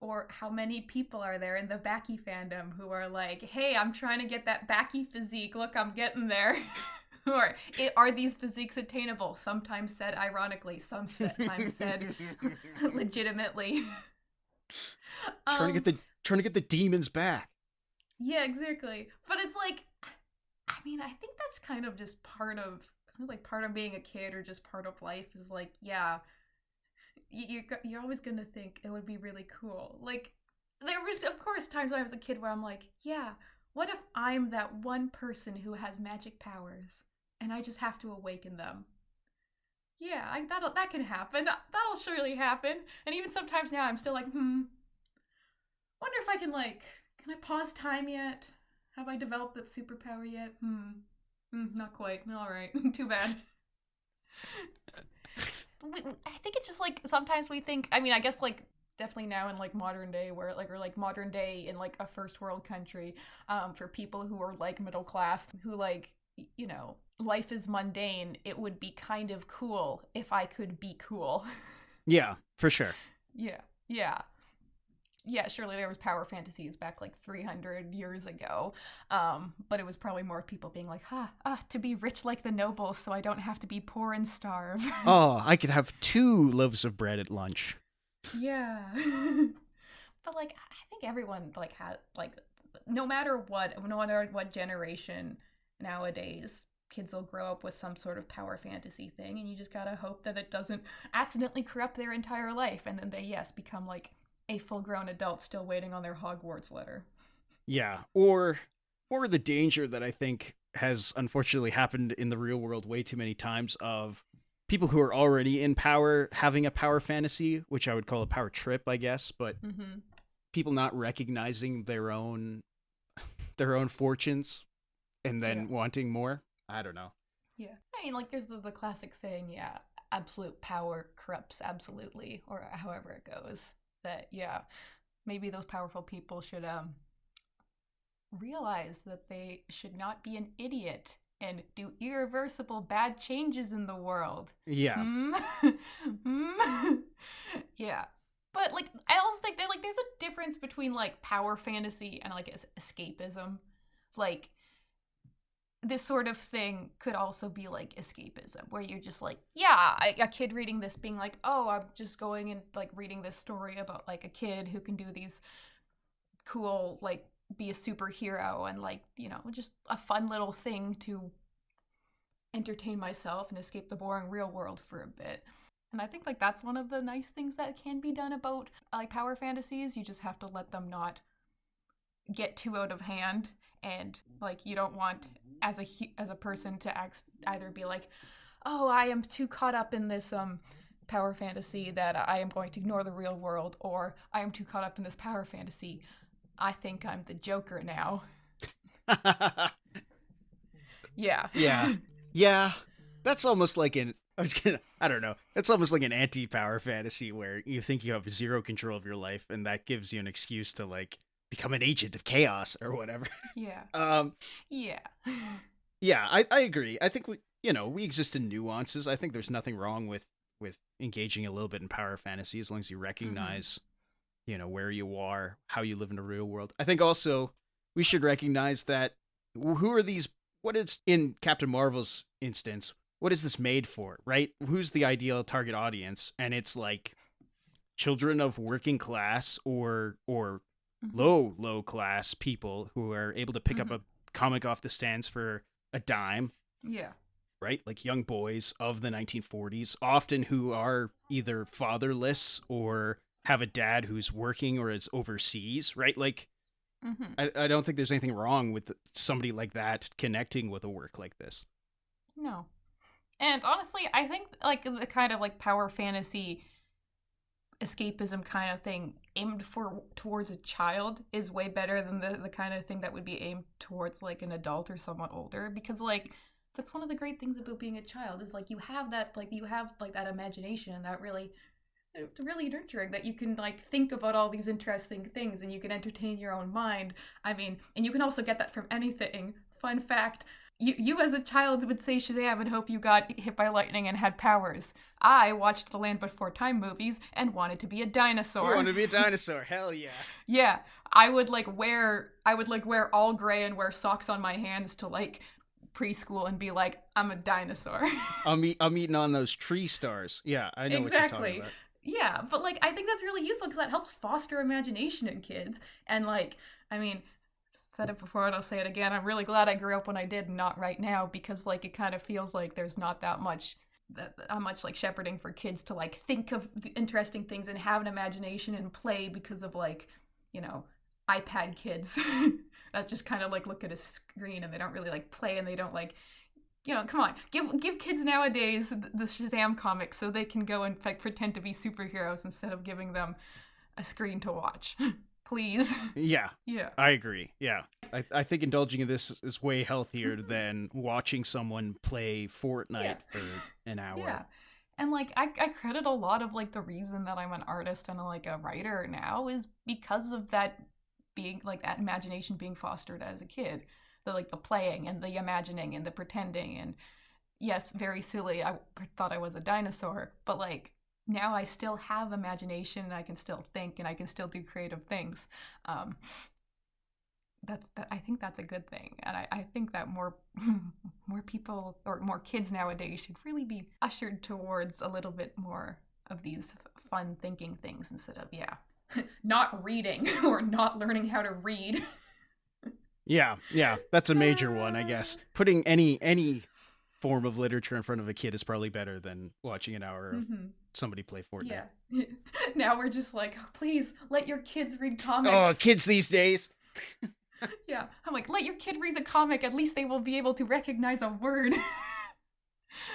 or how many people are there in the Backy fandom who are like, hey, I'm trying to get that Backy physique. Look, I'm getting there. Or are these physiques attainable? Sometimes said ironically, sometimes said legitimately. Trying to get the demons back. Yeah, exactly. But it's like, I mean, I think that's kind of just part of being a kid, or just part of life, is like, yeah, you're always gonna think it would be really cool. Like, there was, of course, times when I was a kid where I'm like, yeah, what if I'm that one person who has magic powers and I just have to awaken them? Yeah, that can happen. That'll surely happen. And even sometimes now I'm still like, wonder if I can, like, Can I pause time yet? Have I developed that superpower yet? Not quite. All right. Too bad. I think it's just like sometimes we think, I mean, I guess like definitely now in like modern day where like, or like modern day in like a first world country, for people who are like middle class, who like, you know, life is mundane, it would be kind of cool if I could be cool. Yeah, for sure. Yeah. Yeah. Yeah, surely there was power fantasies back like 300 years ago, but it was probably more people being like, to be rich like the nobles so I don't have to be poor and starve. Oh, I could have 2 loaves of bread at lunch. Yeah. But like, I think everyone like had like, no matter what generation nowadays, kids will grow up with some sort of power fantasy thing, and you just gotta hope that it doesn't accidentally corrupt their entire life, and then they, yes, become like a full-grown adult still waiting on their Hogwarts letter. Yeah, or the danger that I think has unfortunately happened in the real world way too many times of people who are already in power having a power fantasy, which I would call a power trip, I guess, but people not recognizing their own fortunes and then wanting more. I don't know. Yeah. I mean, like, there's the classic saying, yeah, absolute power corrupts absolutely, or however it goes. That, yeah, maybe those powerful people should realize that they should not be an idiot and do irreversible bad changes in the world. Yeah. Yeah. But, like, I also think that, like, there's a difference between, like, power fantasy and, like, escapism. Like, this sort of thing could also be like escapism, where you're just like, yeah, a kid reading this being like, oh, I'm just going and like reading this story about like a kid who can do these cool, like be a superhero and like, you know, just a fun little thing to entertain myself and escape the boring real world for a bit. And I think like that's one of the nice things that can be done about like power fantasies. You just have to let them not get too out of hand, and like you don't want as a person to either be like, oh, I am too caught up in this power fantasy that I am going to ignore the real world, or I am too caught up in this power fantasy, I think I'm the Joker now. Yeah. That's almost like I don't know. It's almost like an anti-power fantasy where you think you have zero control of your life, and that gives you an excuse to like become an agent of chaos or whatever. Yeah. Yeah, I agree. I think we exist in nuances. I think there's nothing wrong with engaging a little bit in power fantasy as long as you recognize, where you are, how you live in the real world. I think also we should recognize that who are these, what is in Captain Marvel's instance, what is this made for, right? Who's the ideal target audience? And it's like children of working class or low class people who are able to pick up a comic off the stands for a dime. Yeah. Right? Like young boys of the 1940s, often who are either fatherless or have a dad who's working or is overseas, right? Like, I don't think there's anything wrong with somebody like that connecting with a work like this. No. And honestly, I think like the kind of like power fantasy escapism kind of thing aimed towards a child is way better than the kind of thing that would be aimed towards like an adult or someone older, because like that's one of the great things about being a child is like you have that imagination, and that really, it's really nurturing, that you can like think about all these interesting things and you can entertain your own mind. I mean, and you can also get that from anything. Fun fact, you as a child would say Shazam and hope you got hit by lightning and had powers. I watched the Land Before Time movies and wanted to be a dinosaur. You wanted to be a dinosaur, hell yeah. Yeah, I would wear all gray and wear socks on my hands to like preschool and be like, I'm a dinosaur. I'm eating on those tree stars. Yeah, I know exactly. What you're talking about. Yeah, but like I think that's really useful because that helps foster imagination in kids. And like, I mean, said it before and I'll say it again, I'm really glad I grew up when I did and not right now, because like it kind of feels like there's not that much like shepherding for kids to like think of interesting things and have an imagination and play, because of like, iPad kids that just kind of like look at a screen and they don't really like play, and they don't like, come on, give kids nowadays the Shazam comics so they can go and like pretend to be superheroes instead of giving them a screen to watch. please. Yeah, Yeah. I agree. Yeah. I think indulging in this is way healthier than watching someone play Fortnite for an hour. Yeah. And like I credit a lot of like the reason that I'm an artist and like a writer now is because of that being like that imagination being fostered as a kid. The like the playing and the imagining and the pretending, and yes, very silly. I thought I was a dinosaur, but like now I still have imagination and I can still think and I can still do creative things. I think that's a good thing, and I think that more people or more kids nowadays should really be ushered towards a little bit more of these fun thinking things instead of not reading or not learning how to read. Yeah, that's a major one, I guess. Putting any form of literature in front of a kid is probably better than watching an hour of somebody play Fortnite. Yeah. Now we're just like, please let your kids read comics. Oh, kids these days. Yeah, I'm like, let your kid read a comic. At least they will be able to recognize a word.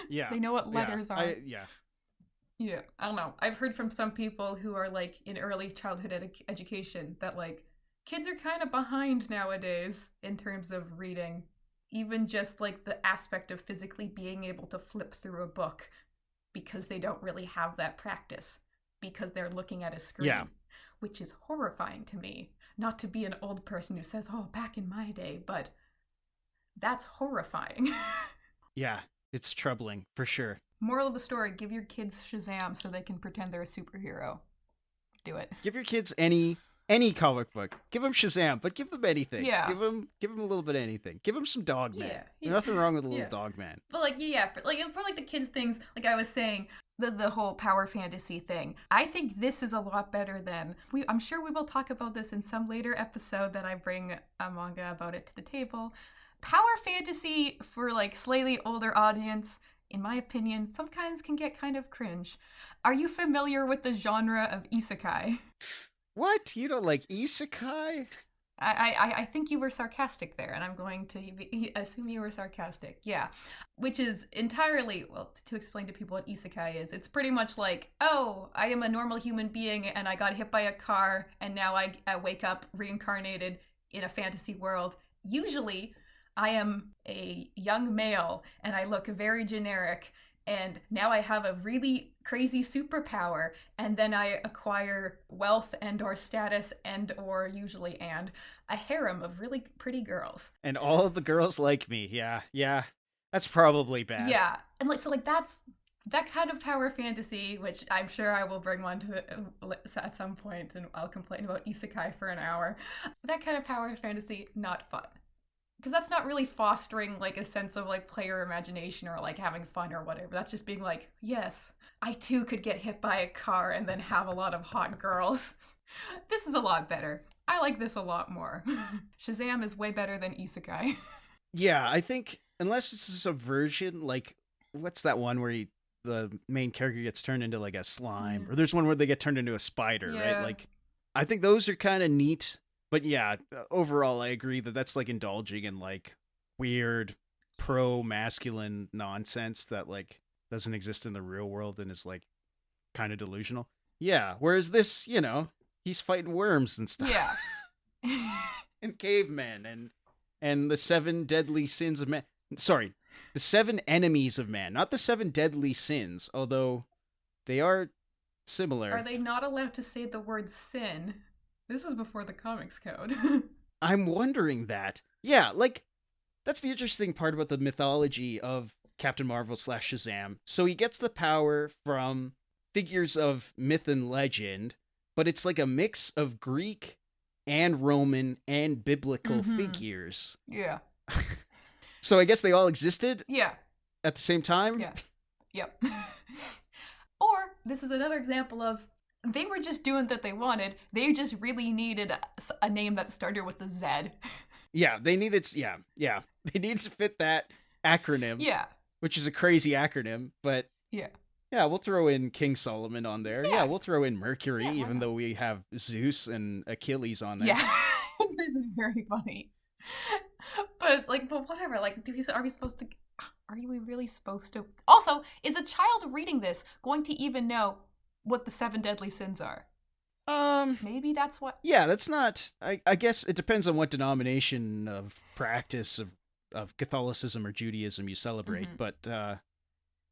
Yeah. They know what letters are. Yeah, I don't know. I've heard from some people who are like in early childhood education that like kids are kind of behind nowadays in terms of reading. Even just like the aspect of physically being able to flip through a book because they don't really have that practice because they're looking at a screen, which is horrifying to me. Not to be an old person who says, oh, back in my day, but that's horrifying. Yeah, it's troubling, for sure. Moral of the story, give your kids SHAZAM so they can pretend they're a superhero. Do it. Give your kids any comic book. Give them SHAZAM, but give them anything. Yeah. Give them a little bit of anything. Give them some Dog Man. Yeah. There's nothing wrong with a little Dog Man. But like, for the kids things, like I was saying, the whole power fantasy thing. I think this is a lot better than I'm sure we will talk about this in some later episode that I bring a manga about it to the table. Power fantasy for like slightly older audience, in my opinion, sometimes can get kind of cringe. Are you familiar with the genre of isekai? What? You don't like isekai? I think you were sarcastic there, and I'm going to assume you were sarcastic. Yeah. Which is entirely, well, to explain to people what isekai is, it's pretty much like, oh, I am a normal human being, and I got hit by a car, and now I wake up reincarnated in a fantasy world. Usually, I am a young male, and I look very generic, and now I have a really crazy superpower, and then I acquire wealth and or status and or usually a harem of really pretty girls. And all of the girls like me. Yeah. That's probably bad. Yeah. And that's that kind of power fantasy, which I'm sure I will bring one to at some point, and I'll complain about isekai for an hour. That kind of power fantasy, not fun. Because that's not really fostering like a sense of like player imagination or like having fun or whatever. That's just being like, yes, I too could get hit by a car and then have a lot of hot girls. This is a lot better. I like this a lot more. SHAZAM is way better than isekai. Yeah, I think unless it's a subversion, like what's that one where the main character gets turned into like a slime, or there's one where they get turned into a spider, right? Like, I think those are kind of neat. But yeah, overall, I agree that that's like indulging in like weird pro-masculine nonsense that like doesn't exist in the real world and is like kind of delusional. Yeah, whereas this, he's fighting worms and stuff. Yeah. And cavemen and the 7 deadly sins of man. Sorry, the 7 enemies of man, not the 7 deadly sins, although they are similar. Are they not allowed to say the word sin? This is before the comics code. I'm wondering that. Yeah, like, that's the interesting part about the mythology of Captain Marvel / SHAZAM. So he gets the power from figures of myth and legend, but it's like a mix of Greek and Roman and biblical figures. Yeah. So I guess they all existed? Yeah. At the same time? Yeah. Yep. Or, this is another example of they were just doing what they wanted. They just really needed a name that started with a Z. Yeah, they needed, yeah. They needed to fit that acronym. Yeah. Which is a crazy acronym, but yeah, we'll throw in King Solomon on there. Yeah, we'll throw in Mercury, even though we have Zeus and Achilles on there. Yeah, this is very funny. But it's like, but whatever. Like, are we supposed to? Are we really supposed to? Also, is a child reading this going to even know what the 7 deadly sins are? Maybe that's what. Yeah, that's not. I guess it depends on what denomination of practice of Catholicism or Judaism you celebrate. But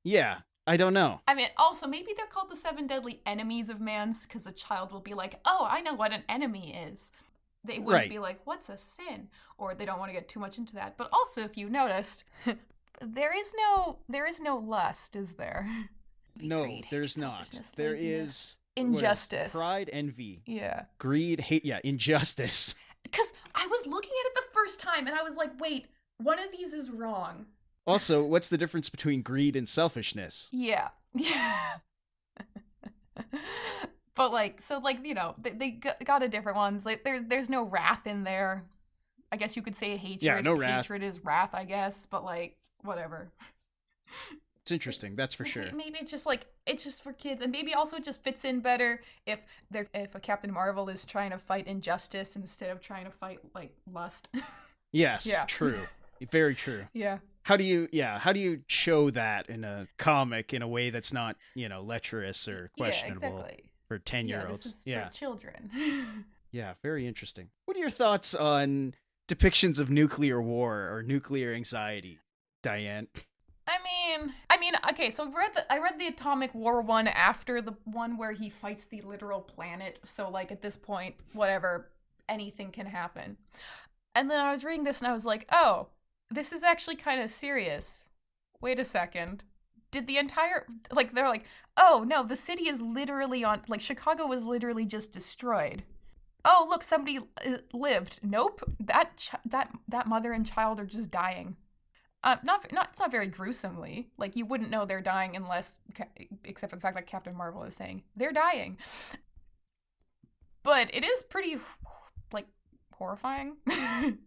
yeah, I don't know. I mean, also, maybe they're called the 7 deadly enemies of man because a child will be like, oh, I know what an enemy is. They wouldn't be like, what's a sin? Or they don't want to get too much into that. But also, if you noticed, there is no lust, is there? No, greed, there's not. There is injustice, pride, envy, yeah, greed, hate, injustice. Because I was looking at it the first time and I was like, wait, one of these is wrong. Also, what's the difference between greed and selfishness? Yeah. But like, so like, you know, they got a different ones. Like there's no wrath in there. I guess you could say hatred. Yeah, no wrath. Hatred is wrath, I guess. But like, whatever. It's interesting, that's for sure. Maybe it's just for kids, and maybe also it just fits in better if a Captain Marvel is trying to fight injustice instead of trying to fight like lust. Yes, yeah. True, very true. Yeah. How do you show that in a comic in a way that's not, lecherous or questionable for 10-year-olds? This is for children. Yeah, very interesting. What are your thoughts on depictions of nuclear war or nuclear anxiety, Diane? I mean, okay, so I read the Atomic War one after the one where he fights the literal planet, so like at this point, whatever, anything can happen. And then I was reading this and I was like, oh, this is actually kind of serious. Wait a second. Did the entire, like, they're like, oh no, the city is literally like, Chicago was literally just destroyed. Oh, look, somebody lived. Nope, that mother and child are just dying. It's not very gruesomely. Like, you wouldn't know they're dying except for the fact that Captain Marvel is saying they're dying. But it is pretty, like, horrifying. And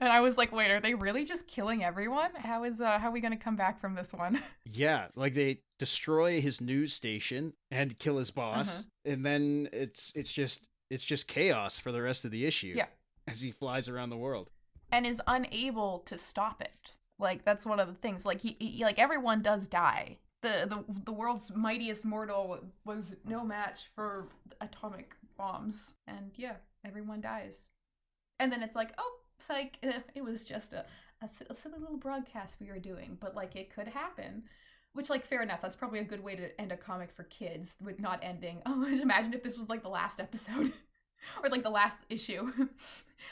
I was like, wait, are they really just killing everyone? How are we gonna come back from this one? Yeah, like they destroy his news station and kill his boss, and then it's just chaos for the rest of the issue. Yeah, as he flies around the world and is unable to stop it. Like, that's one of the things. Like, he like, everyone does die. The world's mightiest mortal was no match for atomic bombs, and yeah, everyone dies. And then it's like, oh, it's like it was just a silly little broadcast we were doing, but like, it could happen. Which, like, fair enough. That's probably a good way to end a comic for kids, with not ending. Oh, just imagine if this was like the last episode. Or like the last issue.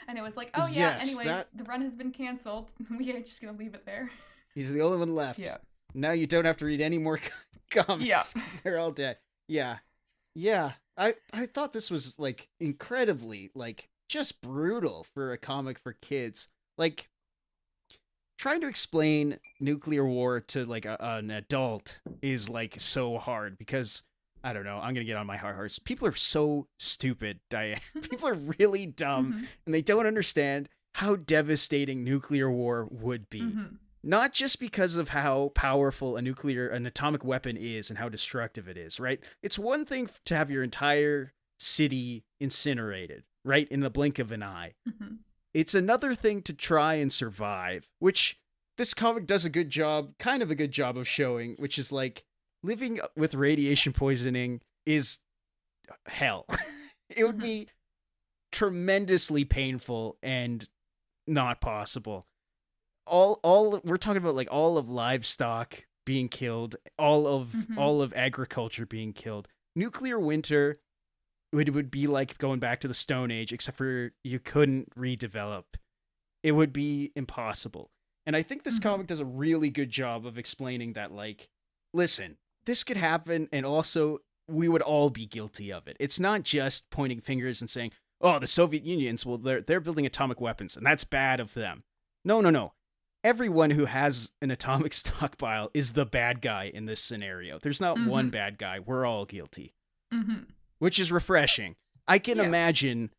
And it was like, oh yeah, yes, anyways, the run has been canceled. We are just gonna leave it there. He's the only one left. Yeah. Now you don't have to read any more comics. Yeah. They're all dead. Yeah. Yeah. I thought this was like incredibly, like, just brutal for a comic for kids. Like, trying to explain nuclear war to like an adult is like so hard because, I don't know, I'm going to get on my high horse. People are so stupid, Diane. People are really dumb, and they don't understand how devastating nuclear war would be. Not just because of how powerful an atomic weapon is and how destructive it is, right? It's one thing to have your entire city incinerated, right, in the blink of an eye. It's another thing to try and survive, which this comic does kind of a good job of showing, which is like, living with radiation poisoning is hell. It would be tremendously painful and not possible. All we're talking about, like, all of livestock being killed, all of agriculture being killed. Nuclear winter would be like going back to the Stone Age, except for you couldn't redevelop. It would be impossible. And I think this comic does a really good job of explaining that, like, listen, this could happen, and also we would all be guilty of it. It's not just pointing fingers and saying, oh, the Soviet Union's, well, they're building atomic weapons, and that's bad of them. No. Everyone who has an atomic stockpile is the bad guy in this scenario. There's not one bad guy. We're all guilty. Which is refreshing. I can imagine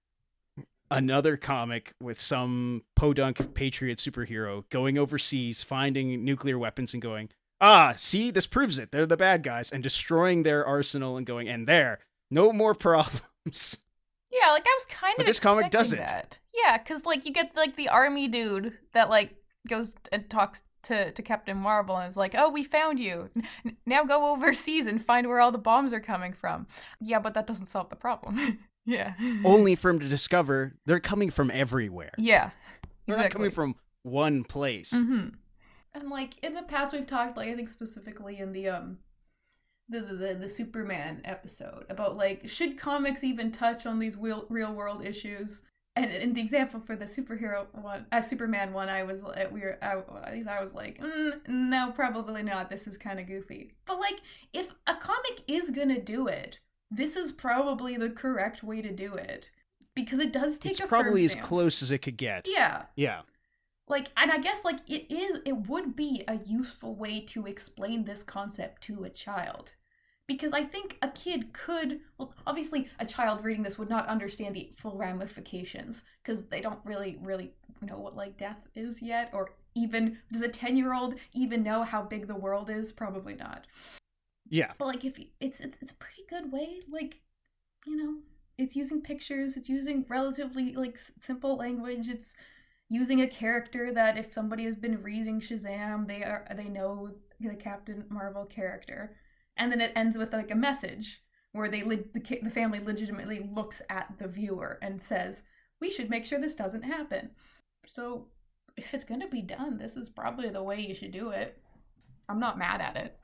another comic with some podunk patriot superhero going overseas, finding nuclear weapons and going, see, this proves it. They're the bad guys, and destroying their arsenal and going, and there, no more problems. Yeah, like, I was kind of this comic doesn't. That. Yeah, because, like, you get, like, the army dude that, like, goes and talks to Captain Marvel and is like, oh, we found you. Now go overseas and find where all the bombs are coming from. Yeah, but that doesn't solve the problem. Yeah. Only for him to discover they're coming from everywhere. Yeah. They're not coming from one place. Mm-hmm. And like in the past we've talked, like I think specifically in the Superman episode about like, should comics even touch on these real world issues? And in the example for the superhero one, Superman one, I was like, I was like, no, probably not. This is kind of goofy. But like, if a comic is gonna do it, this is probably the correct way to do it, because it does take. It's probably as close as it could get. Yeah. Yeah. Like, and I guess like it would be a useful way to explain this concept to a child. Because I think a kid could, well, obviously a child reading this would not understand the full ramifications, because they don't really know what, like, death is yet, or even, does a 10-year-old even know how big the world is? Probably not. Yeah. But, like, if it's a pretty good way, like, you know, it's using pictures, it's using relatively, like, simple language, it's using a character that if somebody has been reading SHAZAM, they know the Captain Marvel character. And then it ends with like a message where the family legitimately looks at the viewer and says, we should make sure this doesn't happen. So if it's going to be done, this is probably the way you should do it. I'm not mad at it.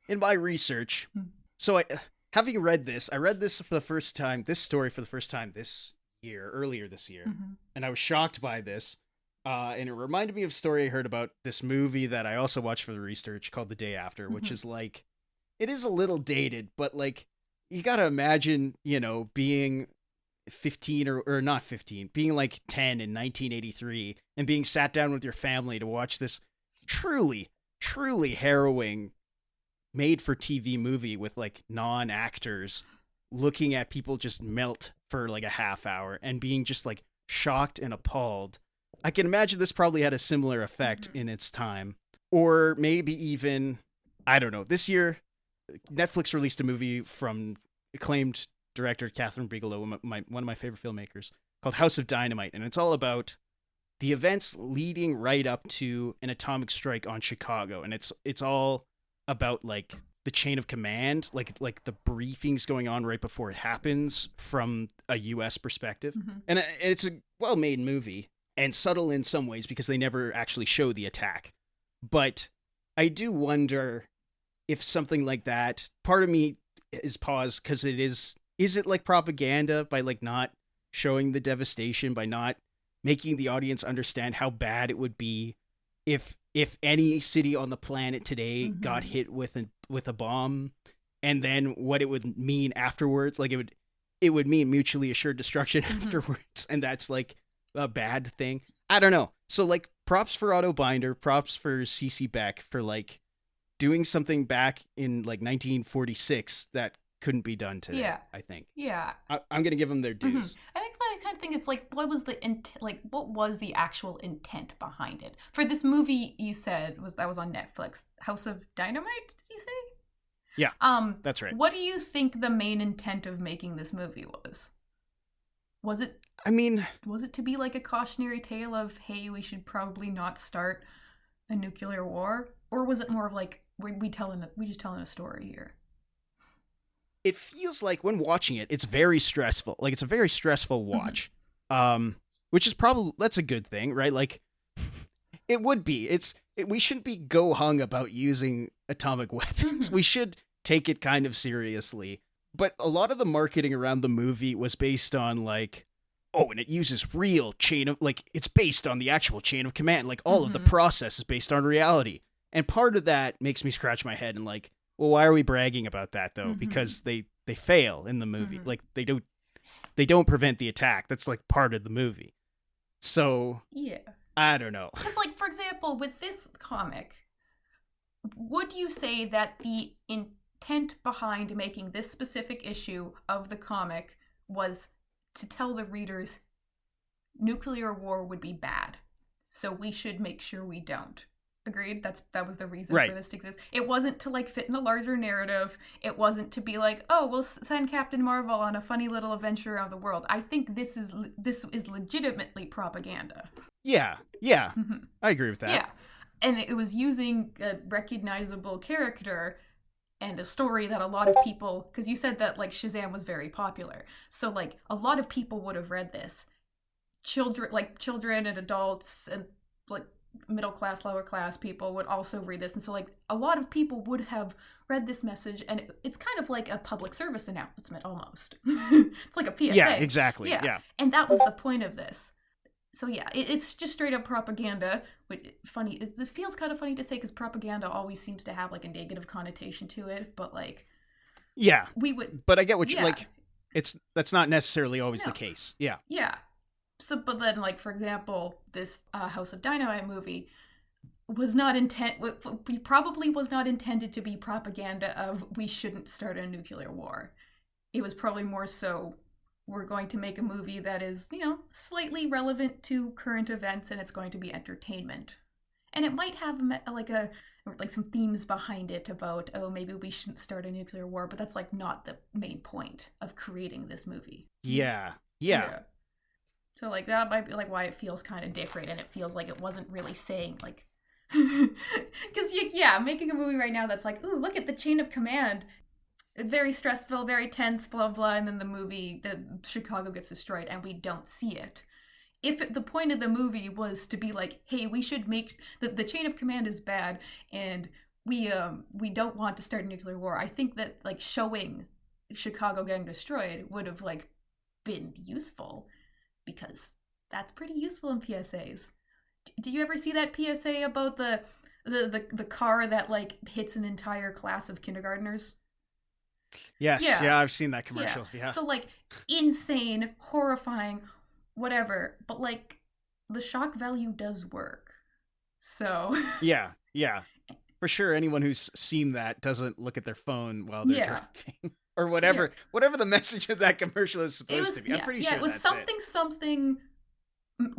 In my research, so having read this, I read this for the first time, this story for the first time earlier this year. Mm-hmm. And I was shocked by this. And it reminded me of a story I heard about this movie that I also watched for the research called The Day After, mm-hmm. which is like, it is a little dated, but like, you gotta imagine, you know, being 15 or not 15, being like 10 in 1983 and being sat down with your family to watch this truly, truly harrowing made for TV movie with like non-actors looking at people just melt for like a half hour and being just like shocked and appalled. I can imagine this probably had a similar effect mm-hmm. in its time. Or maybe even, I don't know, this year, Netflix released a movie from acclaimed director Catherine Bigelow, one of my favorite filmmakers, called House of Dynamite, and it's all about the events leading right up to an atomic strike on Chicago, and it's all about like the chain of command, like the briefings going on right before it happens from a U.S. perspective, mm-hmm. and it's a well-made movie and subtle in some ways because they never actually show the attack, but I do wonder if something like that, part of me is paused because is it like propaganda by like not showing the devastation, by not making the audience understand how bad it would be if any city on the planet today mm-hmm. got hit with a bomb, and then what it would mean afterwards? Like it would mean mutually assured destruction mm-hmm. afterwards, and that's like a bad thing. I don't know. So like props for Otto Binder, props for CC Beck for like doing something back in like 1946 that couldn't be done today. Yeah. I think. Yeah. I'm gonna give them their dues. Mm-hmm. I think I kind of think it's like, what was the actual intent behind it for this movie? You said that was on Netflix, House of Dynamite. Did you say? Yeah. That's right. What do you think the main intent of making this movie was? Was it to be like a cautionary tale of, hey, we should probably not start a nuclear war, or was it more of like, we just telling a story here? It feels like when watching it, it's very stressful. Like it's a very stressful watch, mm-hmm. Which is probably, that's a good thing, right? Like it would be. We shouldn't be go-hung about using atomic weapons. Mm-hmm. We should take it kind of seriously. But a lot of the marketing around the movie was based on like, oh, and it uses real chain of, like, it's based on the actual chain of command. Like all mm-hmm. of the process is based on reality. And part of that makes me scratch my head and like, well, why are we bragging about that though? Mm-hmm. Because they fail in the movie. Mm-hmm. Like they don't prevent the attack. That's like part of the movie. So yeah, I don't know. Because like, for example, with this comic, would you say that the intent behind making this specific issue of the comic was to tell the readers nuclear war would be bad, so we should make sure we don't? Agreed? That was the reason for this to exist. It wasn't to like fit in the larger narrative. It wasn't to be like, oh, we'll send Captain Marvel on a funny little adventure around the world. I think this is legitimately propaganda. Yeah. Mm-hmm. I agree with that. Yeah. And it was using a recognizable character and a story that a lot of people, because you said that like SHAZAM was very popular, so like a lot of people would have read this. Children and adults and like middle class, lower class people would also read this, and so like a lot of people would have read this message, and it's kind of like a public service announcement almost. It's like a PSA. Yeah, exactly. Yeah. And that was the point of this. So yeah, it's just straight up propaganda. Which funny, it feels kind of funny to say because propaganda always seems to have like a negative connotation to it. But like, yeah, we would. But I get what you like. That's not necessarily always the case. Yeah. Yeah. So, but then like for example, this House of Dynamite movie was not probably was not intended to be propaganda of we shouldn't start a nuclear war. It was probably more so, we're going to make a movie that is, you know, slightly relevant to current events, and it's going to be entertainment. And it might have like some themes behind it about, oh, maybe we shouldn't start a nuclear war, but that's like not the main point of creating this movie. Yeah. So like that might be like why it feels kind of different, and it feels like it wasn't really saying like, because making a movie right now that's like, ooh, look at the chain of command. Very stressful, very tense, blah, blah, and then the Chicago gets destroyed and we don't see it. If the point of the movie was to be like, hey, we should make, the chain of command is bad and we don't want to start a nuclear war, I think that like showing Chicago getting destroyed would have like been useful, because that's pretty useful in PSAs. Do you ever see that PSA about the car that like hits an entire class of kindergartners? Yes, yeah, I've seen that commercial. Yeah. So like insane, horrifying, whatever, but like the shock value does work. So yeah. For sure, anyone who's seen that doesn't look at their phone while they're driving or whatever the message of that commercial is supposed to be. I'm pretty sure it was that's something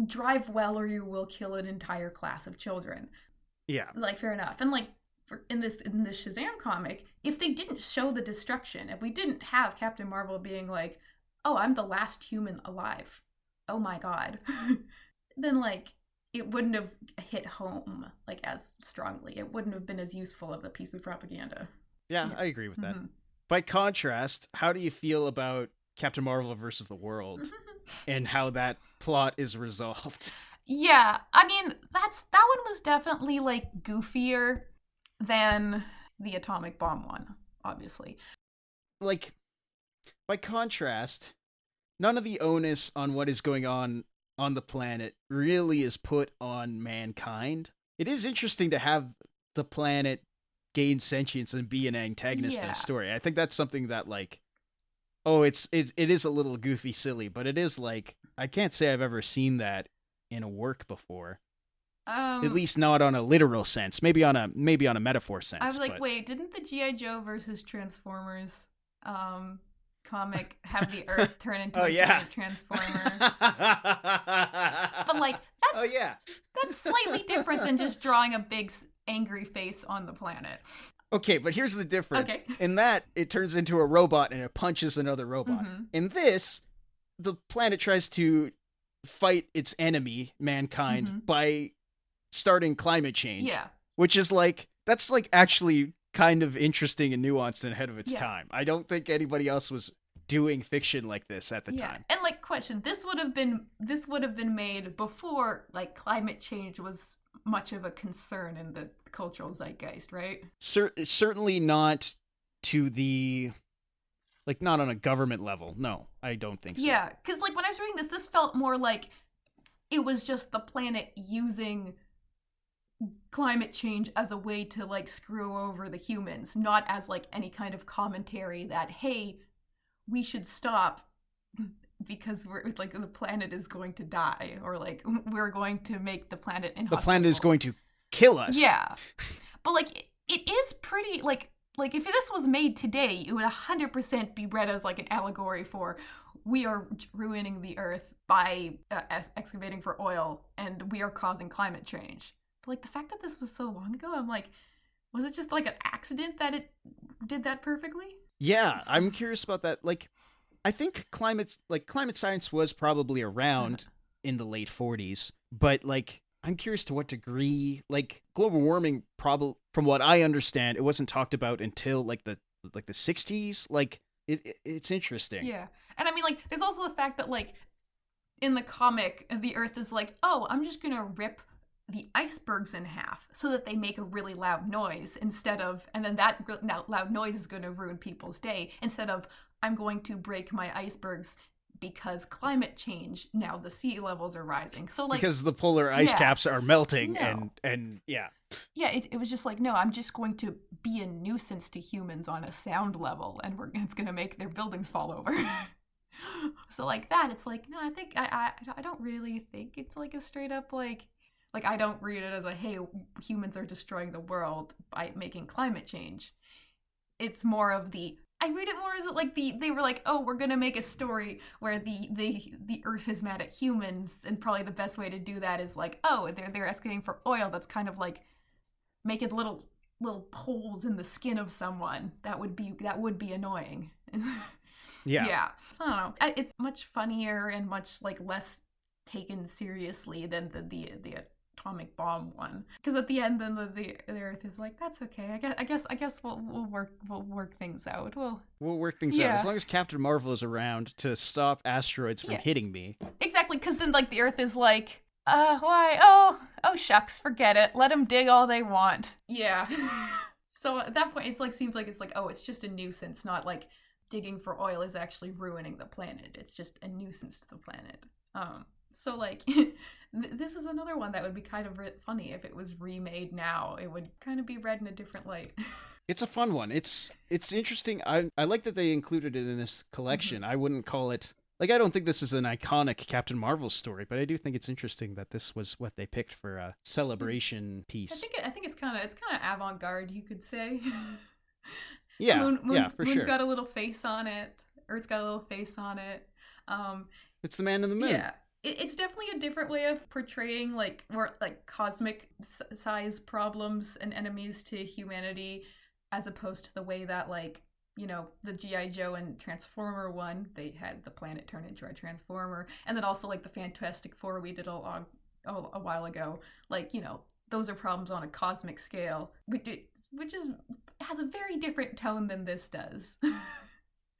drive well or you will kill an entire class of children. Yeah. Like fair enough. And like in this SHAZAM comic, if they didn't show the destruction, if we didn't have Captain Marvel being like, oh, I'm the last human alive, oh my god, then like it wouldn't have hit home like as strongly. It wouldn't have been as useful of a piece of propaganda. Yeah. I agree with that. By contrast, how do you feel about Captain Marvel versus the World and how that plot is resolved? Yeah, I mean, that one was definitely like goofier than the atomic bomb one, obviously. Like, by contrast, none of the onus on what is going on the planet really is put on mankind. It is interesting to have the planet gain sentience and be an antagonist in a story. I think that's something that like, it is a little goofy silly, but it is like, I can't say I've ever seen that in a work before. At least not on a literal sense. Maybe on a metaphor sense. I was like, wait, didn't the G.I. Joe versus Transformers comic have the Earth turn into a giant transformer? But like that's slightly different than just drawing a big angry face on the planet. Okay, but here's the difference. Okay. In that, it turns into a robot and it punches another robot. In this, the planet tries to fight its enemy, mankind, by starting climate change. Yeah. Which is like, that's like actually kind of interesting and nuanced and ahead of its time. I don't think anybody else was doing fiction like this at the time. And like, question, this would have been made before like climate change was much of a concern in the cultural zeitgeist, right? Certainly not to the, like, not on a government level. No, I don't think so. Yeah, because like when I was reading this felt more like it was just the planet using climate change as a way to like screw over the humans, not as like any kind of commentary that, hey, we should stop because we're like the planet is going to die, or like we're going to make the planet inhospitable. The planet is going to kill us. Yeah. But like it is pretty like if this was made today, it would 100% be read as like an allegory for we are ruining the earth by excavating for oil and we are causing climate change. But like the fact that this was so long ago, I'm like, was it just like an accident that it did that perfectly? Yeah, I'm curious about that. Like, I think climate science was probably around in the late 40s, but like I'm curious to what degree, like, global warming, probably, from what I understand, it wasn't talked about until like the 60s. Like, it's interesting. Yeah. And I mean, like, there's also the fact that, like, in the comic, the Earth is like, oh, I'm just gonna rip the icebergs in half so that they make a really loud noise instead of, and then that loud noise is gonna ruin people's day, instead of, I'm going to break my icebergs because climate change, now the sea levels are rising. So, like, because the polar ice caps are melting, no. and yeah. Yeah, it was just like, no, I'm just going to be a nuisance to humans on a sound level, and it's going to make their buildings fall over. So, like that, it's like, no, I think, I don't really think it's like a straight up, like, I don't read it as a, hey, humans are destroying the world by making climate change. It's more of the, I read it more as like they were like, oh, we're gonna make a story where the Earth is mad at humans, and probably the best way to do that is like, oh, they're asking for oil. That's kind of like making little holes in the skin of someone. That would be annoying. Yeah. Yeah. I don't know. It's much funnier and much like less taken seriously than the atomic bomb one, because at the end then the Earth is like, that's okay, I guess we'll work things out, we'll work things out as long as Captain Marvel is around to stop asteroids from hitting me. Exactly, because then like the Earth is like, why, oh shucks, forget it, let them dig all they want. Yeah. So at that point it's like, seems like it's like, oh, it's just a nuisance, not like digging for oil is actually ruining the planet, it's just a nuisance to the planet. So, like, this is another one that would be kind of funny if it was remade now. It would kind of be read in a different light. It's a fun one. It's interesting. I like that they included it in this collection. I wouldn't call it, like, I don't think this is an iconic Captain Marvel story, but I do think it's interesting that this was what they picked for a celebration piece. I think it's kind of avant-garde, you could say. Yeah, Moon's got a little face on it. Earth's got a little face on it. It's the man in the moon. Yeah. It's definitely a different way of portraying like more like cosmic size problems and enemies to humanity, as opposed to the way that, like, you know, the G.I. Joe and Transformer one, they had the planet turn into a transformer, and then also like the Fantastic Four we did a while ago. Like, you know, those are problems on a cosmic scale, which has a very different tone than this does.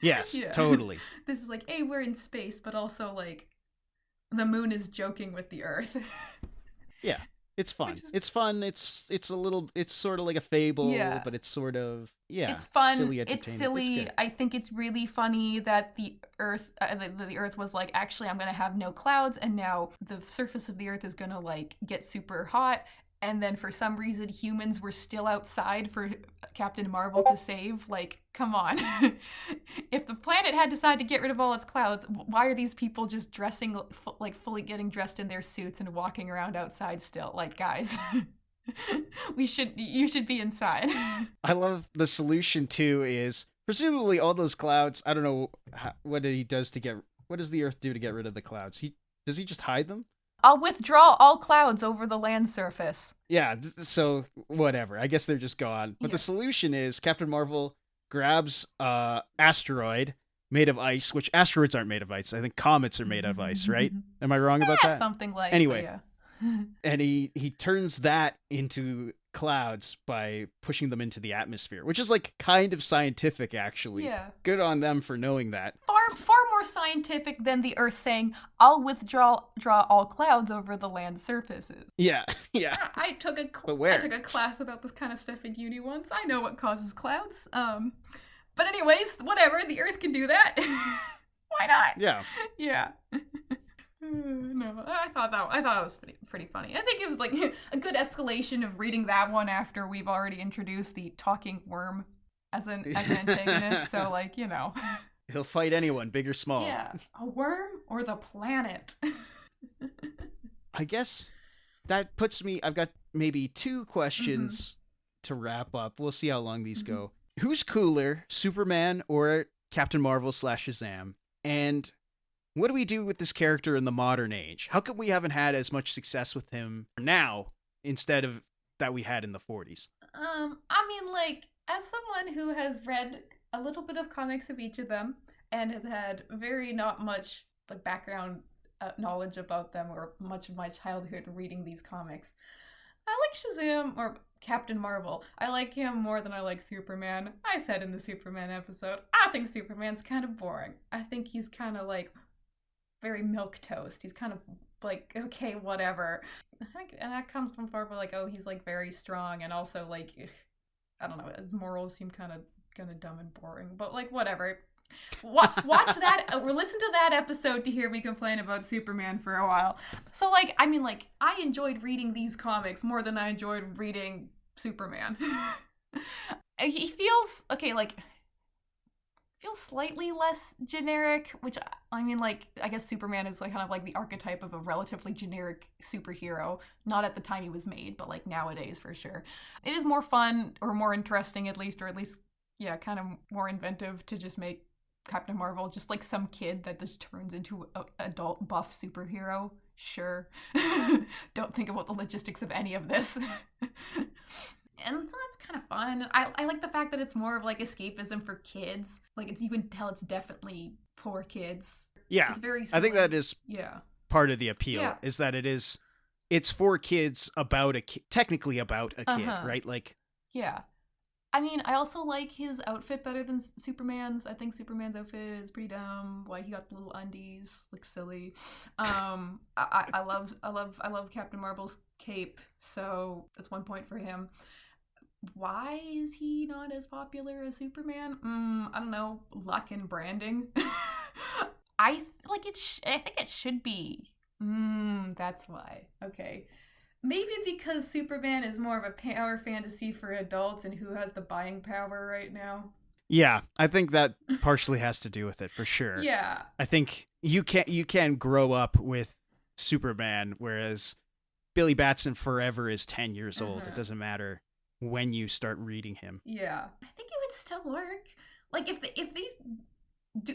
Yes, totally. This is like, hey, we're in space, but also like the moon is joking with the Earth. Yeah, it's fun. It's fun. It's a little. It's sort of like a fable, but it's sort of It's fun. Silly it's silly. I think it's really funny that the Earth was like, actually, I'm gonna have no clouds, and now the surface of the Earth is gonna like get super hot. And then for some reason, humans were still outside for Captain Marvel to save. Like, come on. If the planet had decided to get rid of all its clouds, why are these people just dressing, like, fully getting dressed in their suits and walking around outside still? Like, guys, you should be inside. I love the solution, too, is presumably all those clouds, I don't know what the Earth do to get rid of the clouds? Does he just hide them? I'll withdraw all clouds over the land surface. Yeah, so whatever. I guess they're just gone. But the solution is Captain Marvel grabs asteroid made of ice, which asteroids aren't made of ice. I think comets are made of ice, right? Am I wrong about that? Something like anyway. Yeah. And he turns that into clouds by pushing them into the atmosphere, which is like kind of scientific, actually. Yeah. Good on them for knowing that. Far more scientific than the Earth saying, I'll withdraw all clouds over the land surfaces. Yeah. I took a class about this kind of stuff in uni once. I know what causes clouds. But anyways, whatever. The Earth can do that. Why not? Yeah. Yeah. No, I thought it was pretty funny. I think it was like a good escalation of reading that one after we've already introduced the talking worm as an antagonist. So, like, you know, he'll fight anyone, big or small. Yeah, a worm or the planet. I guess that puts me. I've got maybe two questions to wrap up. We'll see how long these go. Who's cooler, Superman or Captain Marvel / SHAZAM? And what do we do with this character in the modern age? How come we haven't had as much success with him now instead of that we had in the 40s? I mean, like, as someone who has read a little bit of comics of each of them and has had very not much like background knowledge about them or much of my childhood reading these comics. I like Shazam or Captain Marvel. I like him more than I like Superman. I said in the Superman episode, I think Superman's kind of boring. I think he's kind of like very milquetoast. He's kind of like, okay, whatever. And that comes from Marvel, like, oh, he's like very strong, and also like, I don't know, his morals seem kind of dumb and boring. But like, whatever. Watch that or listen to that episode to hear me complain about Superman for a while. So like, I mean, like, I enjoyed reading these comics more than I enjoyed reading Superman. He feels okay, like feels slightly less generic, which I mean, like, I guess Superman is like kind of like the archetype of a relatively generic superhero, not at the time he was made, but like nowadays for sure. It is more fun or more interesting at least, or at least yeah, kind of more inventive to just make Captain Marvel just like some kid that just turns into an adult buff superhero. Sure. Don't think about the logistics of any of this. And so that's kind of fun. I like the fact that it's more of like escapism for kids. Like you can tell it's definitely for kids. Yeah. It's very I think that is part of the appeal, Yeah. is that it's for kids about technically about a kid, right? Like, yeah. I mean, I also like his outfit better than Superman's. I think Superman's outfit is pretty dumb. Why he got the little undies, looks silly. I love Captain Marvel's cape, so that's 1 point for him. Why is he not as popular as Superman? I don't know. Luck and branding. I think it should be. That's why. Okay. Maybe because Superman is more of a power fantasy for adults, and who has the buying power right now? Yeah, I think that partially has to do with it for sure. Yeah. I think you can grow up with Superman, whereas Billy Batson forever is 10 years old. It doesn't matter when you start reading him. Yeah. I think it would still work. Like if these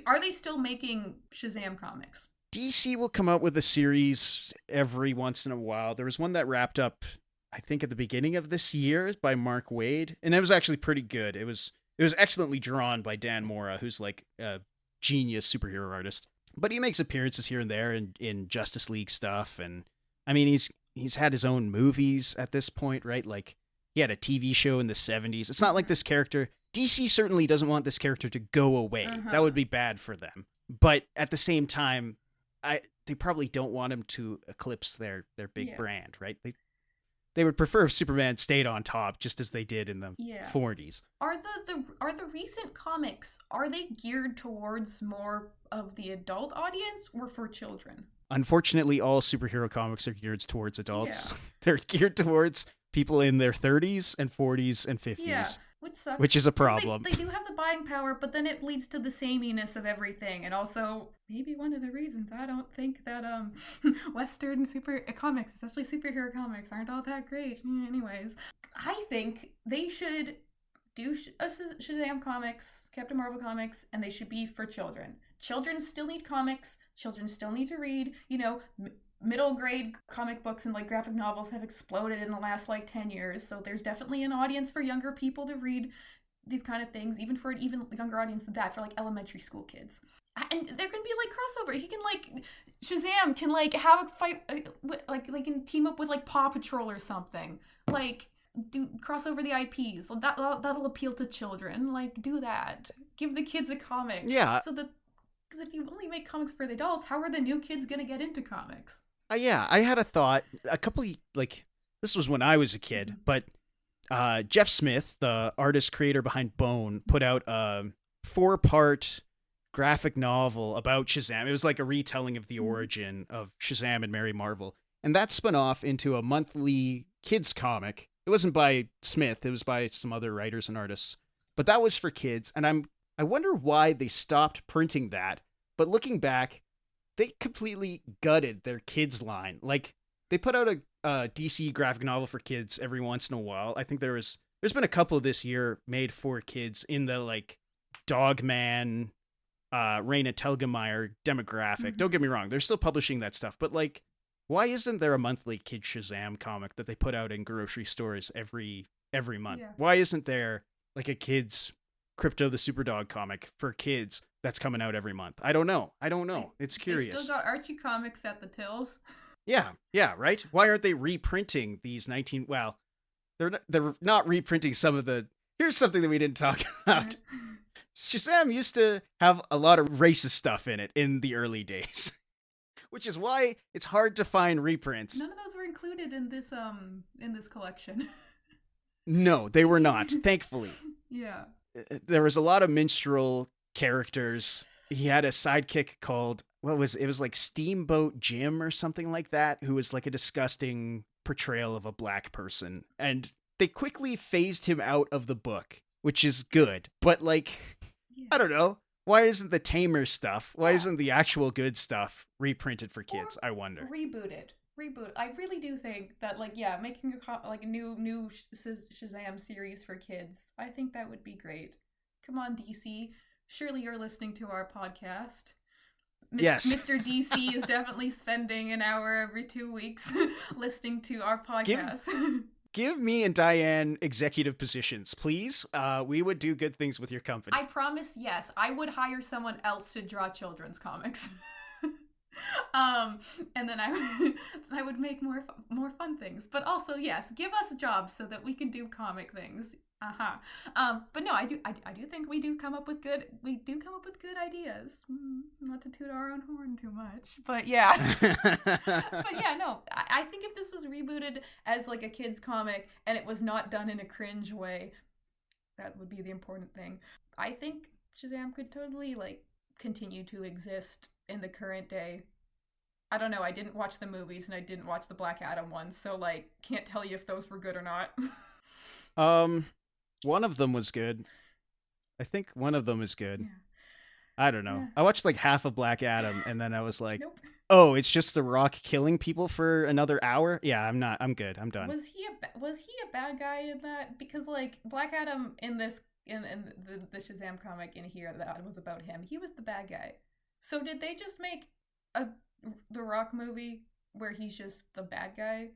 are they still making Shazam comics? DC will come out with a series every once in a while. There was one that wrapped up, I think, at the beginning of this year by Mark Waid, and it was actually pretty good. It was excellently drawn by Dan Mora, who's like a genius superhero artist. But he makes appearances here and there in Justice League stuff, and I mean he's had his own movies at this point, right? Like he had a TV show in the 70s. It's not like this character. DC certainly doesn't want this character to go away. That would be bad for them. But at the same time, they probably don't want him to eclipse their big brand, right? They would prefer if Superman stayed on top, just as they did in the 40s. Are the recent comics, are they geared towards more of the adult audience or for children? Unfortunately, all superhero comics are geared towards adults. Yeah. They're geared towards people in their 30s and 40s and 50s. Yeah, which sucks. Which is a problem. They do have the buying power, but then it leads to the sameness of everything. And also, maybe one of the reasons I don't think that Western super comics, especially superhero comics, aren't all that great. Anyways, I think they should do Shazam comics, Captain Marvel comics, and they should be for children. Children still need comics. Children still need to read, middle grade comic books and like graphic novels have exploded in the last like 10 years. So there's definitely an audience for younger people to read these kind of things, even for an even younger audience than that, for like elementary school kids. And there can be like crossover. He can like Shazam can like have a fight, like they can team up with like Paw Patrol or something. Like do cross over the IPs. That'll appeal to children. Like do that. Give the kids a comic. Yeah. So that because if you only make comics for the adults, how are the new kids gonna get into comics? Yeah, I had a thought. This was when I was a kid, but Jeff Smith, the artist creator behind Bone, put out a 4-part graphic novel about Shazam. It was like a retelling of the origin of Shazam and Mary Marvel. And that spun off into a monthly kids comic. It wasn't by Smith, it was by some other writers and artists. But that was for kids, and I wonder why they stopped printing that. But looking back, they completely gutted their kids line. Like, they put out a DC graphic novel for kids every once in a while. I think there's been a couple this year made for kids in the like Dogman, Raina Telgemeier demographic. Don't get me wrong, they're still publishing that stuff, but like, why isn't there a monthly Kid Shazam comic that they put out in grocery stores every month? Yeah. Why isn't there like a kids Crypto the Superdog comic for kids that's coming out every month. I don't know. It's curious. They still got Archie comics at the tills. Yeah, right? Why aren't they reprinting these 19... Well, they're not reprinting some of the... Here's something that we didn't talk about. SHAZAM used to have a lot of racist stuff in it in the early days, which is why it's hard to find reprints. None of those were included in this collection. No, they were not, thankfully. Yeah. There was a lot of minstrel characters. He had a sidekick called, it was like Steamboat Jim or something like that, who was like a disgusting portrayal of a black person. And they quickly phased him out of the book, which is good. But like, yeah. I don't know. Why isn't the tamer stuff? Why isn't the actual good stuff reprinted for kids? I wonder. Reboot. I really do think that, like, yeah, making a new SHAZAM series for kids, I think that would be great. Come on, DC. Surely you're listening to our podcast. Yes. Mr. DC is definitely spending an hour every 2 weeks listening to our podcast. Give me and Diane executive positions, please. We would do good things with your company. I promise, yes. I would hire someone else to draw children's comics. And then I would make more fun things. But also, yes, give us jobs so that we can do comic things. But no, I do think we do come up with good ideas. Not to toot our own horn too much, but yeah. But yeah, no, I think if this was rebooted as like a kid's comic and it was not done in a cringe way, that would be the important thing. I think SHAZAM could totally like continue to exist in the current day. I don't know, I didn't watch the movies and I didn't watch the Black Adam ones, so like can't tell you if those were good or not. One of them was good. I think one of them is good. Yeah. I don't know. Yeah. I watched like half of Black Adam and then I was like, nope. Oh, it's just The Rock killing people for another hour? Yeah, I'm good. I'm done. Was he a bad guy in that? Because like Black Adam in this in the SHAZAM comic in here that was about him, he was the bad guy. So did they just make The Rock movie where he's just the bad guy?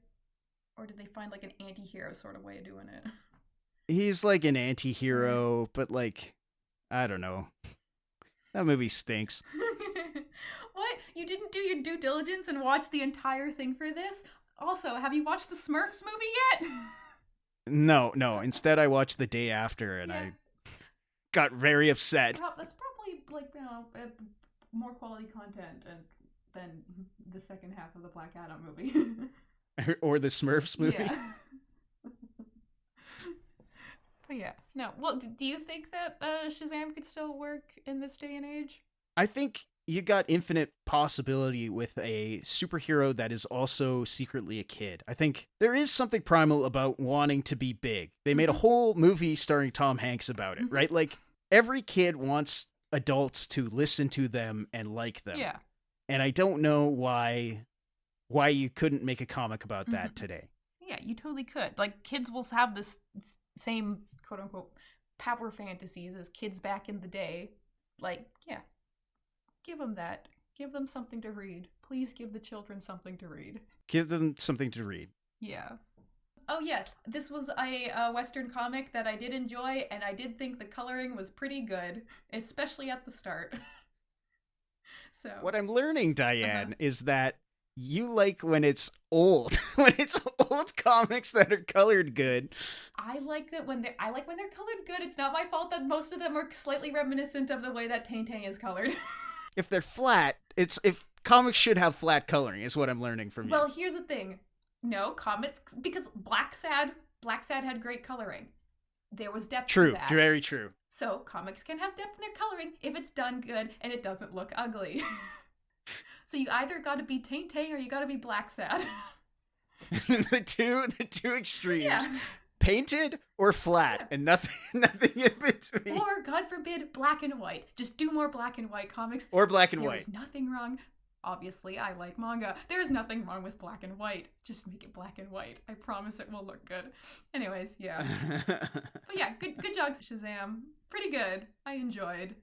Or did they find like an anti-hero sort of way of doing it? He's like an anti-hero, but like, I don't know. That movie stinks. What? You didn't do your due diligence and watch the entire thing for this? Also, have you watched the Smurfs movie yet? No. Instead, I watched the day after and I got very upset. That's probably like, more quality content than the second half of the Black Adam movie. Or the Smurfs movie. Yeah. But yeah. No. Well, do you think that SHAZAM could still work in this day and age? I think you got infinite possibility with a superhero that is also secretly a kid. I think there is something primal about wanting to be big. They made a whole movie starring Tom Hanks about it, right? Like, every kid wants adults to listen to them and like them. Yeah. And I don't know why you couldn't make a comic about that today. Yeah, you totally could. Like, kids will have this same quote-unquote power fantasies as kids back in the day. Like, yeah. Give them that. Give them something to read. Please give the children something to read. Give them something to read. Yeah. Oh, yes. This was a Western comic that I did enjoy, and I did think the coloring was pretty good, especially at the start. So what I'm learning, Diane, is that you like when it's old, when it's old comics that are colored good. I like when they're colored good. It's not my fault that most of them are slightly reminiscent of the way that Tintin is colored. If they're flat, if comics should have flat coloring, is what I'm learning from you. Well, here's the thing. No, comics, because Black Sad had great coloring. There was depth to that. True, very true. So comics can have depth in their coloring if it's done good and it doesn't look ugly. So you either got to be Tintin or you got to be Black Sad. the two extremes. Yeah. Painted or flat, and nothing in between. Or, God forbid, black and white. Just do more black and white comics. Or black and white. There's nothing wrong. Obviously, I like manga. There's nothing wrong with black and white. Just make it black and white. I promise it will look good. Anyways, yeah. But yeah, good job, SHAZAM. Pretty good. I enjoyed.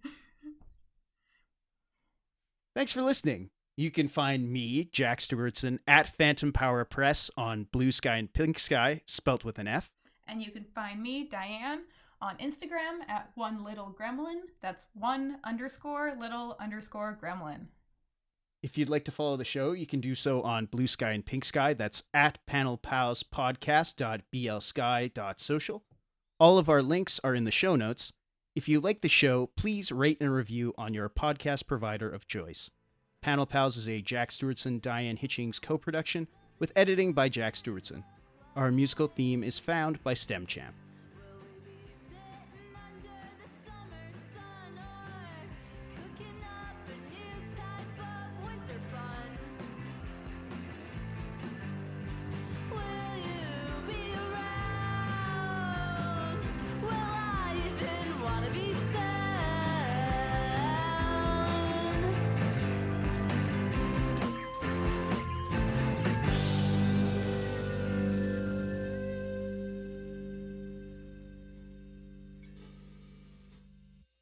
Thanks for listening. You can find me, Jack Stewartson, at Phantom Power Press on Bluesky and Pinksky, spelt with an F. And you can find me, Diane, on Instagram at @onelittlegremlin. That's _little_gremlin. If you'd like to follow the show, you can do so on Bluesky and Pinksky. That's at panelpalspodcast.bsky.social. All of our links are in the show notes. If you like the show, please rate and review on your podcast provider of choice. Panel Pals is a Jack Stewartson, Diane Hitchings co-production with editing by Jack Stewartson. Our musical theme is found by Stemchamp.